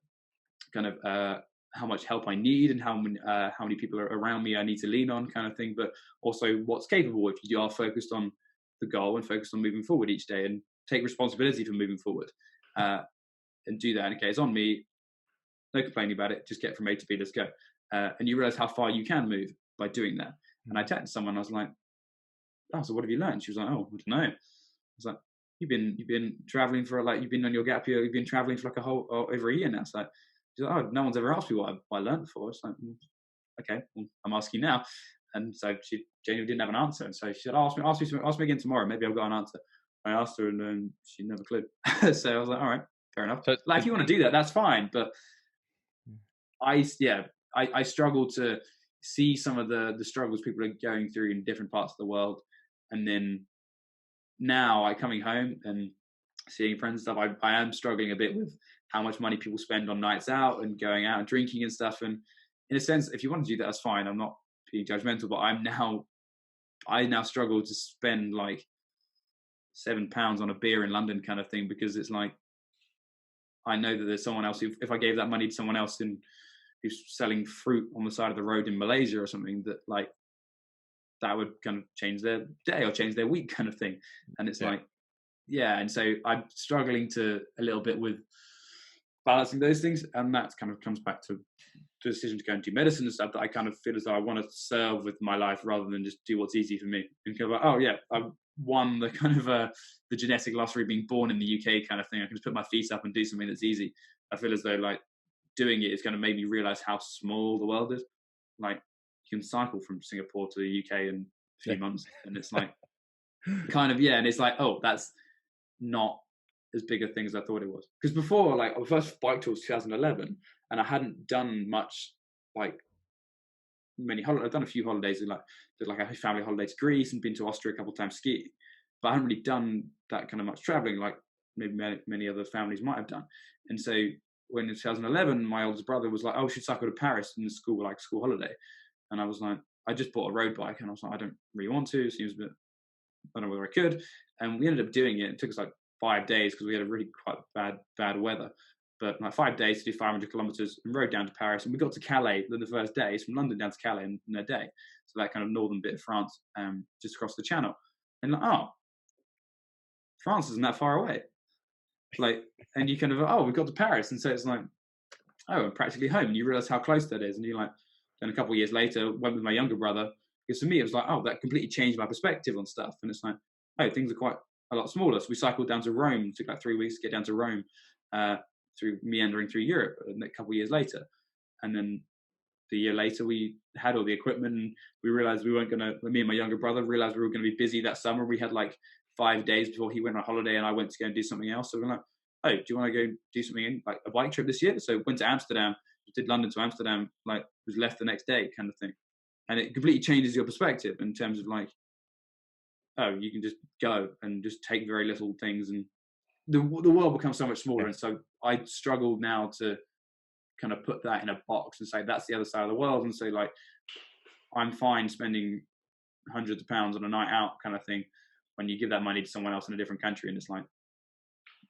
kind of how much help I need, and how many people are around me I need to lean on, kind of thing. But also what's capable if you are focused on the goal and focused on moving forward each day, and take responsibility for moving forward, and do that. Okay, it's on me. No complaining about it. Just get from A to B. Let's go. And you realize how far you can move by doing that. And I chatted to someone. I was like, "Oh, so what have you learned?" She was like, "Oh, I don't know." I was like, you've been traveling for you've been on your gap year. You've been traveling for like over a year now." It's like, she's like, "Oh, no one's ever asked me what I learned before." It's like, okay, well, I'm asking now. And so she genuinely didn't have an answer. And so she said, "Ask me again tomorrow. Maybe I've got an answer." I asked her, and she never clue. So I was like, "All right, fair enough." So, like, if you want to do that, that's fine. But I struggle to see some of the struggles people are going through in different parts of the world. And then now coming home and seeing friends and stuff, I am struggling a bit with how much money people spend on nights out and going out and drinking and stuff. And in a sense, if you want to do that, that's fine. I'm not being judgmental, but I now struggle to spend like £7 on a beer in London, kind of thing, because it's like, I know that there's someone else if I gave that money to someone else who's selling fruit on the side of the road in Malaysia or something, that like that would kind of change their day or change their week kind of thing. And it's like, yeah. And so I'm struggling a little bit with balancing those things. And that kind of comes back to the decision to go and do medicine and stuff, that I kind of feel as though I want to serve with my life rather than just do what's easy for me. And kind of like, oh yeah, I won the kind of the genetic lottery being born in the UK kind of thing. I can just put my feet up and do something that's easy. I feel as though like doing it is going to make me realize how small the world is. Like you can cycle from Singapore to the UK in a few months, and it's like kind of, yeah. And it's like, oh, that's not as big a thing as I thought it was. Because before, like, our first bike tour was 2011, and I hadn't done much, like, many holidays. I've done a few holidays, like, did like a family holiday to Greece and been to Austria a couple of times skiing. But I haven't really done that kind of much traveling, like maybe many other families might have done. And so when in 2011, my oldest brother was like, oh, we should cycle to Paris in the school holiday. And I was like, I just bought a road bike, and I was like, I don't really want to. It seems a bit, I don't know whether I could. And we ended up doing it. It took us like 5 days because we had a really quite bad weather. But like 5 days to do 500 kilometers and rode down to Paris. And we got to Calais the first day. It's from London down to Calais in a day. So that kind of northern bit of France, just across the channel. And like, oh, France isn't that far away. Like, and you kind of, oh, we got to Paris. And so it's like, oh, I'm practically home. And you realize how close that is. And you're like, then a couple of years later, went with my younger brother. Because for me, it was like, oh, that completely changed my perspective on stuff. And it's like, oh, things are quite a lot smaller. So we cycled down to Rome. It took like 3 weeks to get down to Rome, through meandering through Europe a couple of years later. And then the year later, we had all the equipment, and we realized we weren't going to, me and my younger brother realized we were going to be busy that summer. We had like 5 days before he went on holiday and I went to go and do something else. So we're like, oh, do you want to go do something like a bike trip this year? So went to Amsterdam, did London to Amsterdam, like was left the next day kind of thing. And it completely changes your perspective in terms of like, oh, you can just go and just take very little things, and the world becomes so much smaller. And so I struggle now to kind of put that in a box and say that's the other side of the world, and say like, I'm fine spending hundreds of pounds on a night out kind of thing when you give that money to someone else in a different country. And it's like,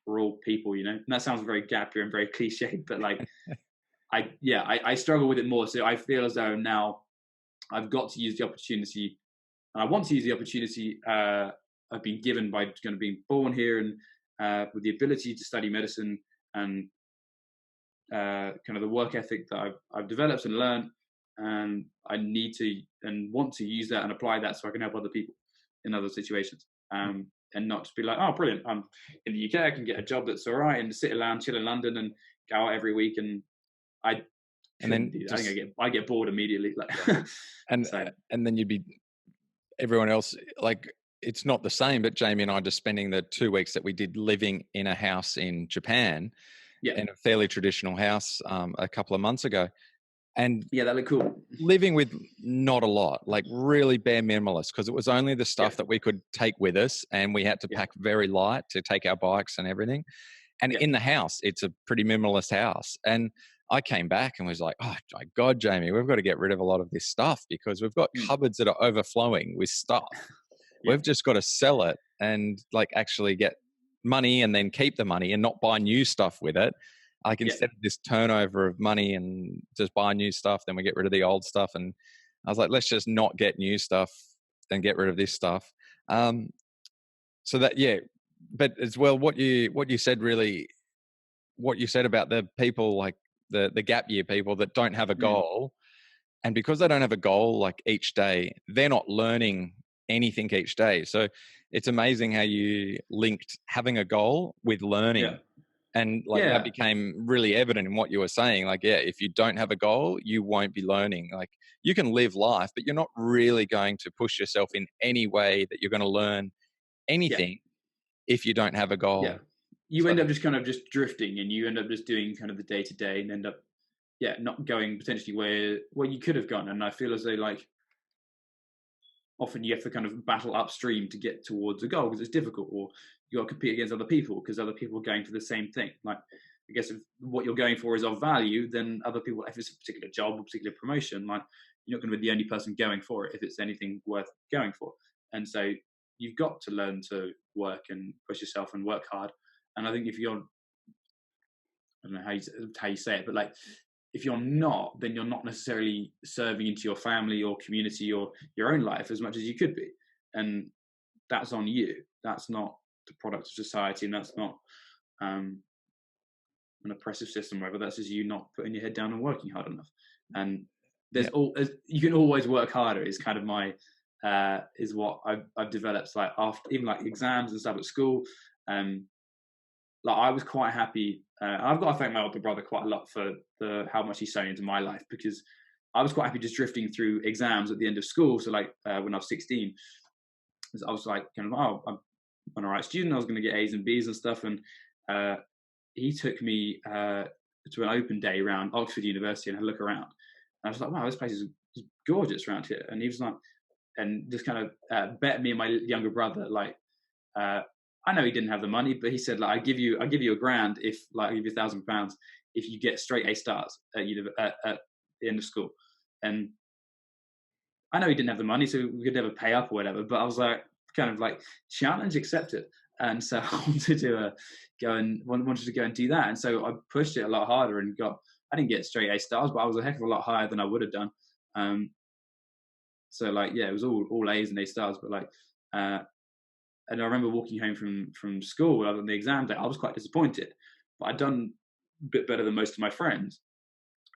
we're all people, you know. And that sounds very gap year and very cliche, but like I struggle with it more. So I feel as though now I've got to use the opportunity, and I want to use the opportunity I've been given by kind of being born here, and with the ability to study medicine, and kind of the work ethic that I've developed and learned. And I need to and want to use that and apply that so I can help other people in other situations. And not just be like, oh, brilliant, I'm in the UK, I can get a job that's all right, and sit around, chill in London, and go out every week. And I think I get bored immediately. Like, and then you'd be, everyone else, like, it's not the same, but Jamie and I just spending the 2 weeks that we did living in a house in Japan, in a fairly traditional house, a couple of months ago. And yeah, that looked cool. Living with not a lot, like really bare minimalist, because it was only the stuff that we could take with us, and we had to pack very light to take our bikes and everything. And in the house, it's a pretty minimalist house. And I came back and was like, oh my God, Jamie, we've got to get rid of a lot of this stuff because we've got cupboards that are overflowing with stuff. We've just got to sell it and like actually get money and then keep the money and not buy new stuff with it. Like instead of this turnover of money and just buy new stuff, then we get rid of the old stuff. And I was like, let's just not get new stuff and get rid of this stuff. So that, but as well, what you said really, what you said about the people, like the gap year people that don't have a goal. And because they don't have a goal, like each day, they're not learning anything each day. So it's amazing how you linked having a goal with learning. Yeah. And like that became really evident in what you were saying. Like, if you don't have a goal, you won't be learning. Like you can live life, but you're not really going to push yourself in any way that you're going to learn anything if you don't have a goal. Yeah. You end up just kind of just drifting, and you end up just doing kind of the day to day, and end up, not going potentially where you could have gone. And I feel as though like often you have to kind of battle upstream to get towards a goal because it's difficult, or you got to compete against other people because other people are going for the same thing. Like, I guess if what you're going for is of value, then other people, if it's a particular job or particular promotion, like you're not going to be the only person going for it if it's anything worth going for. And so you've got to learn to work and push yourself and work hard. And I think if you're, I don't know how you say it, but like if you're not, then you're not necessarily serving into your family or community or your own life as much as you could be. And that's on you. That's not the product of society, and that's not an oppressive system, whatever. That's just you not putting your head down and working hard enough. And you can always work harder is kind of my is what I've developed, like after even like exams and stuff at school. Like I was quite happy. I've got to thank my older brother quite a lot for how much he's shown into my life, because I was quite happy just drifting through exams at the end of school. So like when I was 16, I was like kind of, oh, I'm an alright student. I was going to get A's and B's and stuff. And he took me to an open day around Oxford University and had a look around. And I was like, wow, this place is gorgeous around here. And he was like, and just kind of bet me and my younger brother, like, I know he didn't have the money, but he said, like, I'll give you £1,000 if, like, I'll give you £1,000 if you get straight A stars at the end of school. And I know he didn't have the money, so we could never pay up or whatever. But I was like, kind of like, challenge accepted. And so I wanted to go and do that. And so I pushed it a lot harder and I didn't get straight A stars, but I was a heck of a lot higher than I would have done. So like, yeah, it was all A's and A stars, but like, and I remember walking home from school on the exam day, I was quite disappointed, but I'd done a bit better than most of my friends,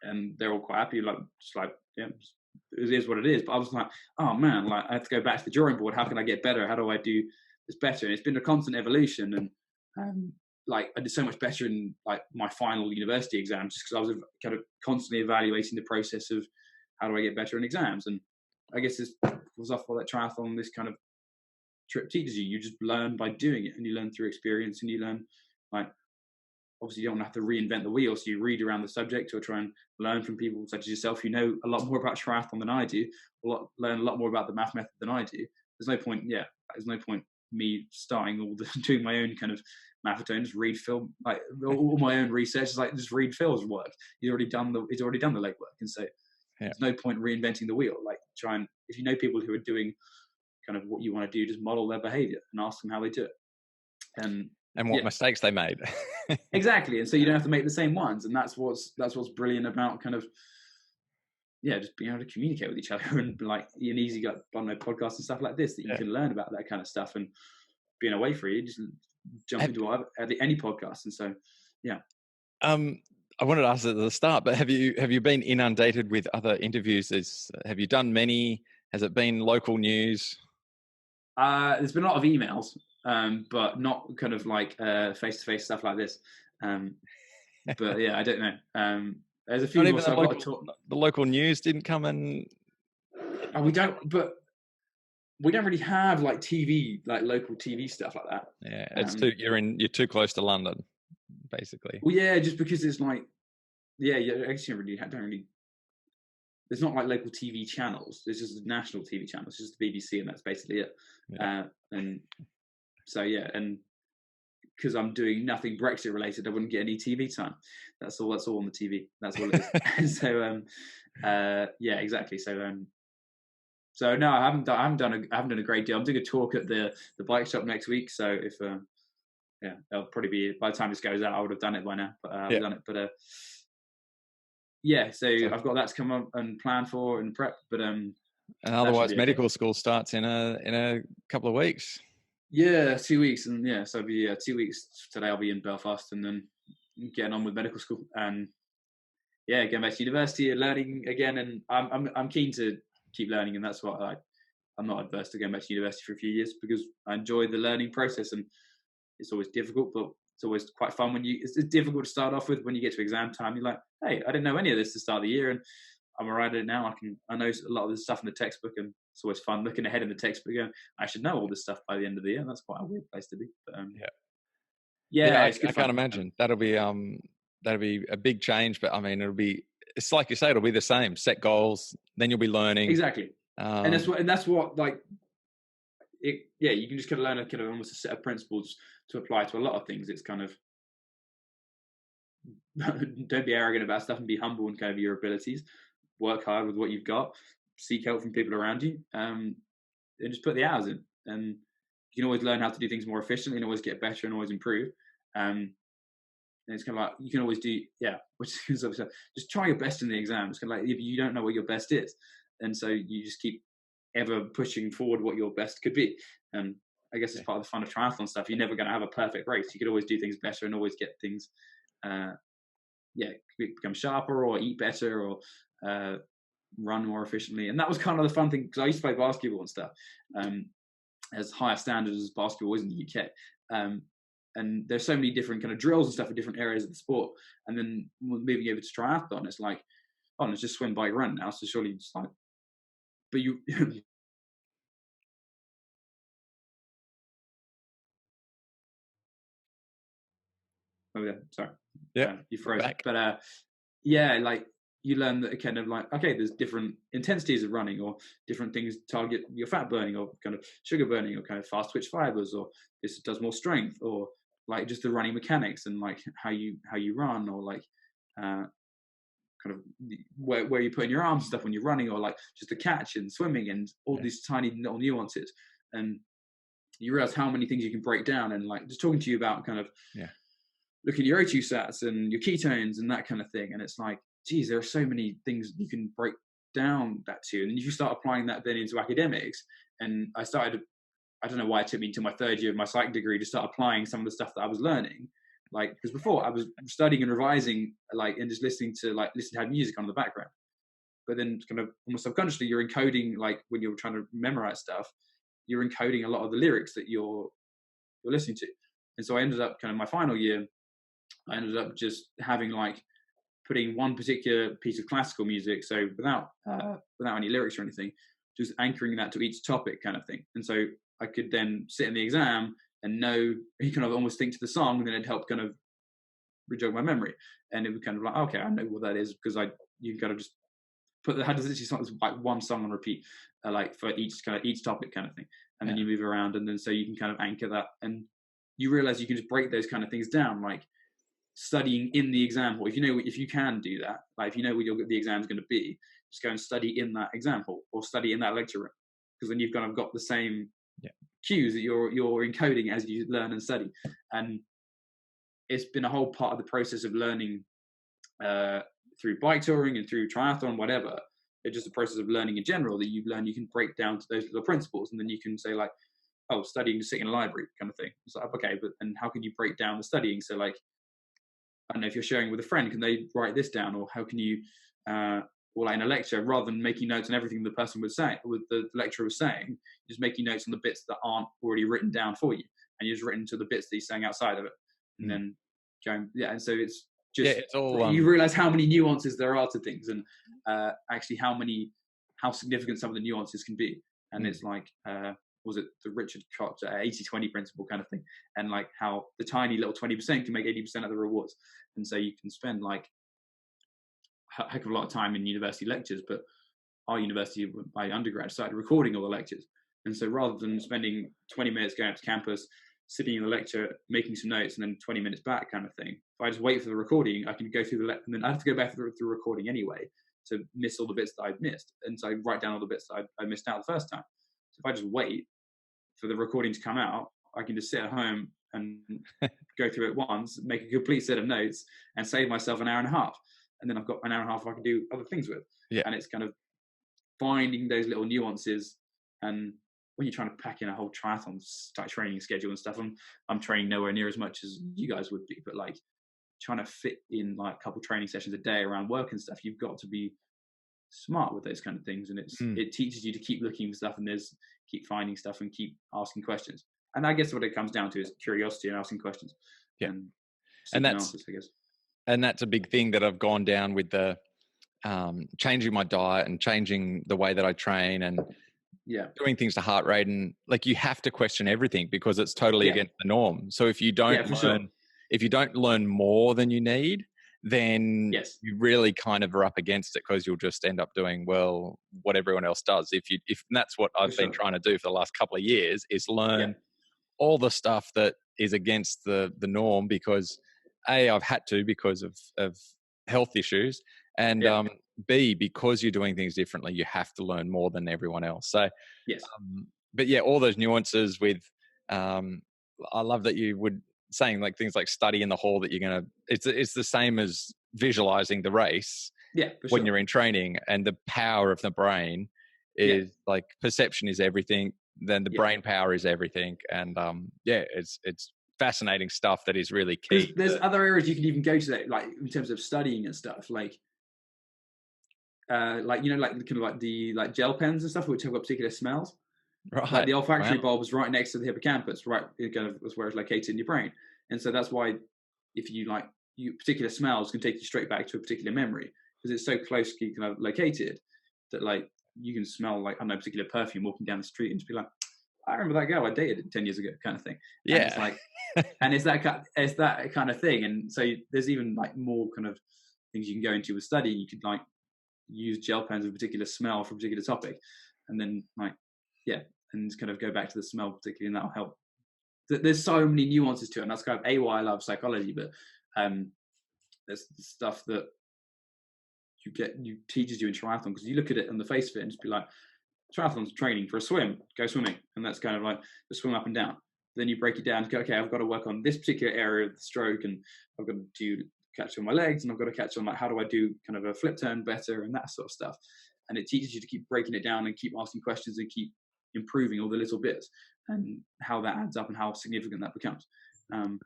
and they're all quite happy, like, just like, yeah, it is what it is. But I was like, oh man, like I have to go back to the drawing board. How can I get better? How do I do this better? And it's been a constant evolution. And like I did so much better in like my final university exams, just because I was kind of constantly evaluating the process of how do I get better in exams. And I guess this was off what that triathlon, this kind of trip teaches you. You just learn by doing it, and you learn through experience, and you learn, like, obviously you don't have to reinvent the wheel, so you read around the subject or try and learn from people such as yourself who know a lot more about triathlon than I do, learn a lot more about the math method than I do. There's no point me starting doing my own kind of math at home. Just read film, like all my own research is like just read Phil's work. He's already done the legwork, and so there's no point reinventing the wheel. Like, try and, if you know people who are doing kind of what you want to do, just model their behavior and ask them how they do it, and what mistakes they made. Exactly. And so you don't have to make the same ones, and that's what's brilliant about kind of just being able to communicate with each other. And like, you can easily got podcasts and stuff like this that you can learn about that kind of stuff, and being away for you, just jump into any podcast. And so I wanted to ask at the start, but have you been inundated with other interviews? Have you done many? Has it been local news? There's been a lot of emails, but not kind of like face-to-face stuff like this. But yeah, I don't know. There's a few more. So the local news didn't come in. We don't really have like TV, like local TV stuff like that. Yeah, it's you're too close to London, basically. Well, yeah, just because it's like, you actually don't really. There's not like local TV channels. There's just national TV channels, just the BBC, and that's basically it. Yeah. And so and because I'm doing nothing Brexit related, I wouldn't get any TV time. That's all on the TV. That's all it is. So exactly. So no, I haven't done a great deal. I'm doing a talk at the bike shop next week. So if it'll probably be, by the time this goes out, I would have done it by now. But I've done it. But so I've got that to come up and plan for and prep. But and otherwise, medical school starts in a couple of weeks. Yeah, 2 weeks, and so it'll be 2 weeks today. I'll be in Belfast, and then getting on with medical school, and going back to university and learning again. And I'm keen to keep learning, and that's what I'm not adverse to going back to university for a few years, because I enjoy the learning process, and it's always difficult, but it's always quite fun when it's difficult to start off with. When you get to exam time, you're like, hey, I didn't know any of this to start the year, and I'm alright at it now. I know a lot of the stuff in the textbook, and it's always fun looking ahead in the textbook going, I should know all this stuff by the end of the year. That's quite a weird place to be. But I can't imagine. That'll be a big change, but I mean, it's like you say, it'll be the same. Set goals, then you'll be learning. Exactly. And that's what like it. Yeah, you can just kind of learn kind of almost a set of principles to apply to a lot of things. It's kind of don't be arrogant about stuff, and be humble in kind of your abilities. Work hard with what you've got. Seek help from people around you, and just put the hours in. And you can always learn how to do things more efficiently, and always get better, and always improve. And it's kind of like, you can always do, which is obviously, just try your best in the exam. It's kind of like, if you don't know what your best is. And so you just keep ever pushing forward what your best could be. And I guess it's part of the fun of triathlon stuff. You're never going to have a perfect race. You could always do things better and always get things, become sharper or eat better or run more efficiently. And that was kind of the fun thing, because I used to play basketball and stuff, as higher standards as basketball is in the UK. And there's so many different kind of drills and stuff in different areas of the sport. And then moving over to triathlon, it's like, oh, let's just swim, bike, run now. So surely it's like, but you, oh yeah, sorry. Yeah, you froze. But like you learn that kind of like, okay, there's different intensities of running, or different things target your fat burning, or kind of sugar burning, or kind of fast twitch fibers, or this does more strength, or like just the running mechanics and like how you run, or like kind of where you put in your arms and stuff when you're running, or like just the catch and swimming and all these tiny little nuances. And you realize how many things you can break down. And like just talking to you about kind of looking at your O2 sats and your ketones and that kind of thing. And it's like, geez, there are so many things you can break down that to. And if you start applying that then into academics, and I don't know why it took me until my third year of my psych degree to start applying some of the stuff that I was learning. Like, because before I was studying and revising, like, and just listening to have music on in the background. But then kind of almost subconsciously, you're encoding, like when you're trying to memorize stuff, you're encoding a lot of the lyrics that you're listening to. And so I ended up kind of my final year, I ended up just having like putting one particular piece of classical music. So without any lyrics or anything, just anchoring that to each topic kind of thing. And so I could then sit in the exam and know, you kind of almost think to the song, and then it helped kind of rejog my memory. And it was kind of like, okay, I know what that is, because you kind of just had to literally like one song on repeat, like for each topic kind of thing. And then you move around, and then so you can kind of anchor that, and you realize you can just break those kind of things down, like studying in the example. If you can do that, like if you know what the exam is going to be, just go and study in that example or study in that lecture room, because then you've kind of got the same cues that you're encoding as you learn and study. And it's been a whole part of the process of learning through bike touring and through triathlon, whatever. It's just a process of learning in general that you can break down to those little principles, and then you can say like, oh, studying, sitting in a library kind of thing. It's like, okay, but and how can you break down the studying? So like, I don't know, if you're sharing with a friend, can they write this down? Or how can you, or like in a lecture, rather than making notes on everything the person was saying, with the lecturer was saying, just making notes on the bits that aren't already written down for you, and you're just written to the bits that he's saying outside of it, and then going, and so it's just, it's all, you realize how many nuances there are to things, and actually how significant some of the nuances can be. And it's like, was it the Richard Koch 80-20 principle kind of thing, and like how the tiny little 20% can make 80% of the rewards. And so you can spend like a heck of a lot of time in university lectures, but our university, my undergrad, started recording all the lectures. And so rather than spending 20 minutes going up to campus, sitting in the lecture, making some notes, and then 20 minutes back kind of thing, if I just wait for the recording, I can go through the and then I have to go back through the recording anyway to miss all the bits that I'd missed. And so I write down all the bits that I missed out the first time. So if I just wait for the recording to come out, I can just sit at home and go through it once, make a complete set of notes, and save myself an hour and a half. And then I've got an hour and a half I can do other things with. And it's kind of finding those little nuances. And when you're trying to pack in a whole triathlon training schedule and stuff, I'm training nowhere near as much as you guys would be, but like trying to fit in like a couple training sessions a day around work and stuff, you've got to be smart with those kind of things. And it teaches you to keep looking for stuff, and keep finding stuff and keep asking questions. And I guess what it comes down to is curiosity and asking questions. And that's answers, I guess. And that's a big thing that I've gone down with the changing my diet and changing the way that I train and doing things to heart rate. And like, you have to question everything because it's totally against the norm. So if you don't if you don't learn more than you need, then you really kind of are up against it, because you'll just end up doing what everyone else does. If and that's what I've been trying to do for the last couple of years, is learn all the stuff that is against the norm, because I've had to, because of health issues, and B, because you're doing things differently, you have to learn more than everyone else. So but all those nuances with I love that you would saying like things like study in the hall that you're going to, it's the same as visualizing the race when you're in training, and the power of the brain is like perception is everything. Then the brain power is everything. And it's fascinating stuff that is really key. There's other areas you can even go to that, like in terms of studying and stuff, like you know, like kind of like the like gel pens and stuff, which have got particular smells. Right. Like the olfactory bulb is right next to the hippocampus, right? It kind of is where it's located in your brain, and so that's why if you like particular smells can take you straight back to a particular memory because it's so closely kind of located that like you can smell like I don't know, a particular perfume walking down the street and just be like, I remember that girl I dated 10 years ago, kind of thing. Yeah, and it's like, and it's that kind of thing, and so there's even like more kind of things you can go into with study. You could like use gel pens with a particular smell for a particular topic, and then like and kind of go back to the smell particularly, and that'll help. There's so many nuances to it, and that's kind of why I love psychology. But there's stuff that you teaches you in triathlon, because you look at it on the face of it and just be like, triathlon's training for a swim, go swimming, and that's kind of like the swim up and down. Then you break it down and go, okay, I've got to work on this particular area of the stroke, and I've got to catch on my legs, and I've got to catch on like how do I do kind of a flip turn better, and that sort of stuff. And it teaches you to keep breaking it down and keep asking questions and keep improving all the little bits, and how that adds up and how significant that becomes. And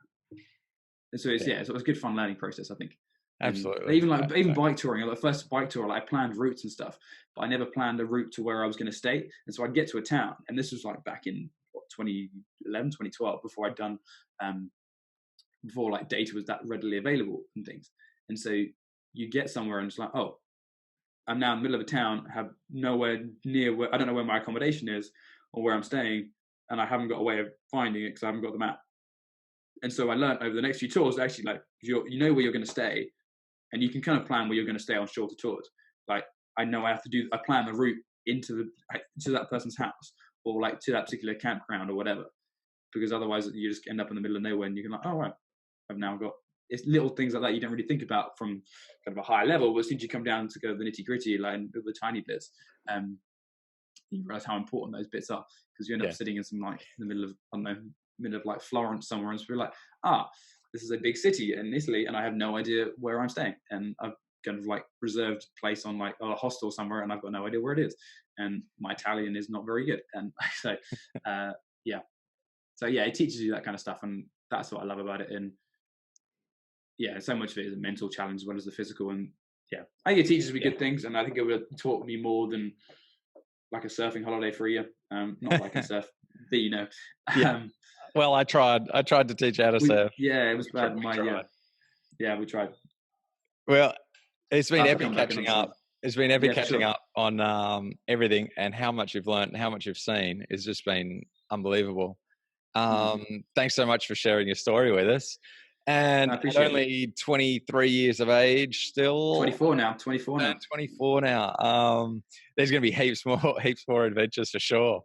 so it's so it's a good fun learning process, I think. Absolutely. Even bike touring, like the first bike tour, like I planned routes and stuff, but I never planned a route to where I was going to stay. And so I'd get to a town, and this was like back in 2011, 2012, before I'd done, before like data was that readily available and things. And so you get somewhere and it's like, oh, I'm now in the middle of a town, have nowhere near where, I don't know where my accommodation is or where I'm staying, and I haven't got a way of finding it because I haven't got the map. And so I learned over the next few tours, actually, like you know where you're going to stay, and you can kind of plan where you're going to stay on shorter tours. Like I know I plan the route to that person's house, or like to that particular campground or whatever, because otherwise you just end up in the middle of nowhere, and you can like, oh right, I've now got. It's little things like that you don't really think about from kind of a high level, but as soon as you come down to go the nitty gritty, like the tiny bits, you realize how important those bits are, because you end up sitting in some like in the middle of, I don't know, middle of like Florence somewhere, and be like, this is a big city in Italy, and I have no idea where I'm staying, and I've kind of like reserved place on like a hostel somewhere, and I've got no idea where it is, and my Italian is not very good, and so it teaches you that kind of stuff, and that's what I love about it. And so much of it is a mental challenge as well as the physical, and I think it teaches me good things, and I think it would have taught me more than like a surfing holiday for a year. Not like a surf, but you know. Well, I tried to teach you how to surf. Yeah, it was bad. We tried. Well, it's been epic catching up. It's been epic catching up on everything, and how much you've learned and how much you've seen has just been unbelievable. Thanks so much for sharing your story with us. And at only 23 years of age still. 24 now. 24 now. There's going to be heaps more adventures for sure.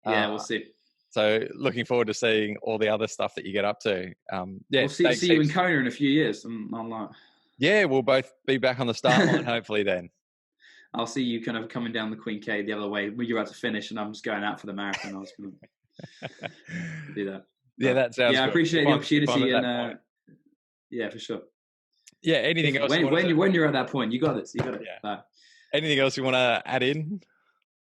Yeah, we'll see. So looking forward to seeing all the other stuff that you get up to. We'll see you in Kona in a few years. I'm like, we'll both be back on the start line hopefully then. I'll see you kind of coming down the Queen K the other way when you're about to finish, and I'm just going out for the marathon. I was going to do that. Yeah, that sounds good. I appreciate the opportunity, and for sure. Yeah, anything else? When you're at that point, you got it. Yeah. Anything else you want to add in?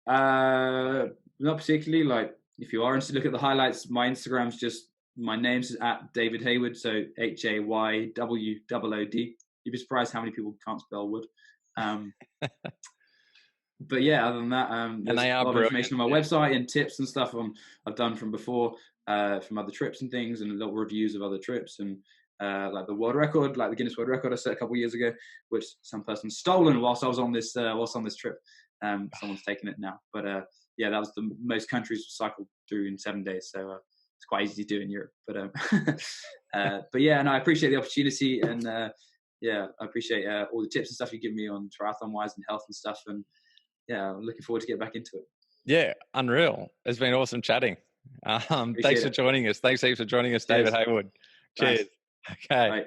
Not particularly. Like, if you are interested, look at the highlights. My Instagram's just, my name's at David Haywood, so HAYWOOD. You'd be surprised how many people can't spell wood. But other than that, there's a lot of information on my website and tips and stuff I've done from before, from other trips and things, and little reviews of other trips, and like the world record, like the Guinness World Record I set a couple of years ago, which some person's stolen whilst I was on this trip. Someone's taken it now, but that was the most countries cycled through in 7 days, so it's quite easy to do in Europe. But I appreciate the opportunity, and I appreciate all the tips and stuff you give me on triathlon wise and health and stuff, and I'm looking forward to get back into it. Yeah, unreal. It's been awesome chatting. Thanks for joining us. Thanks heaps for joining us, David Haywood. Cheers. Thanks. Okay. Bye.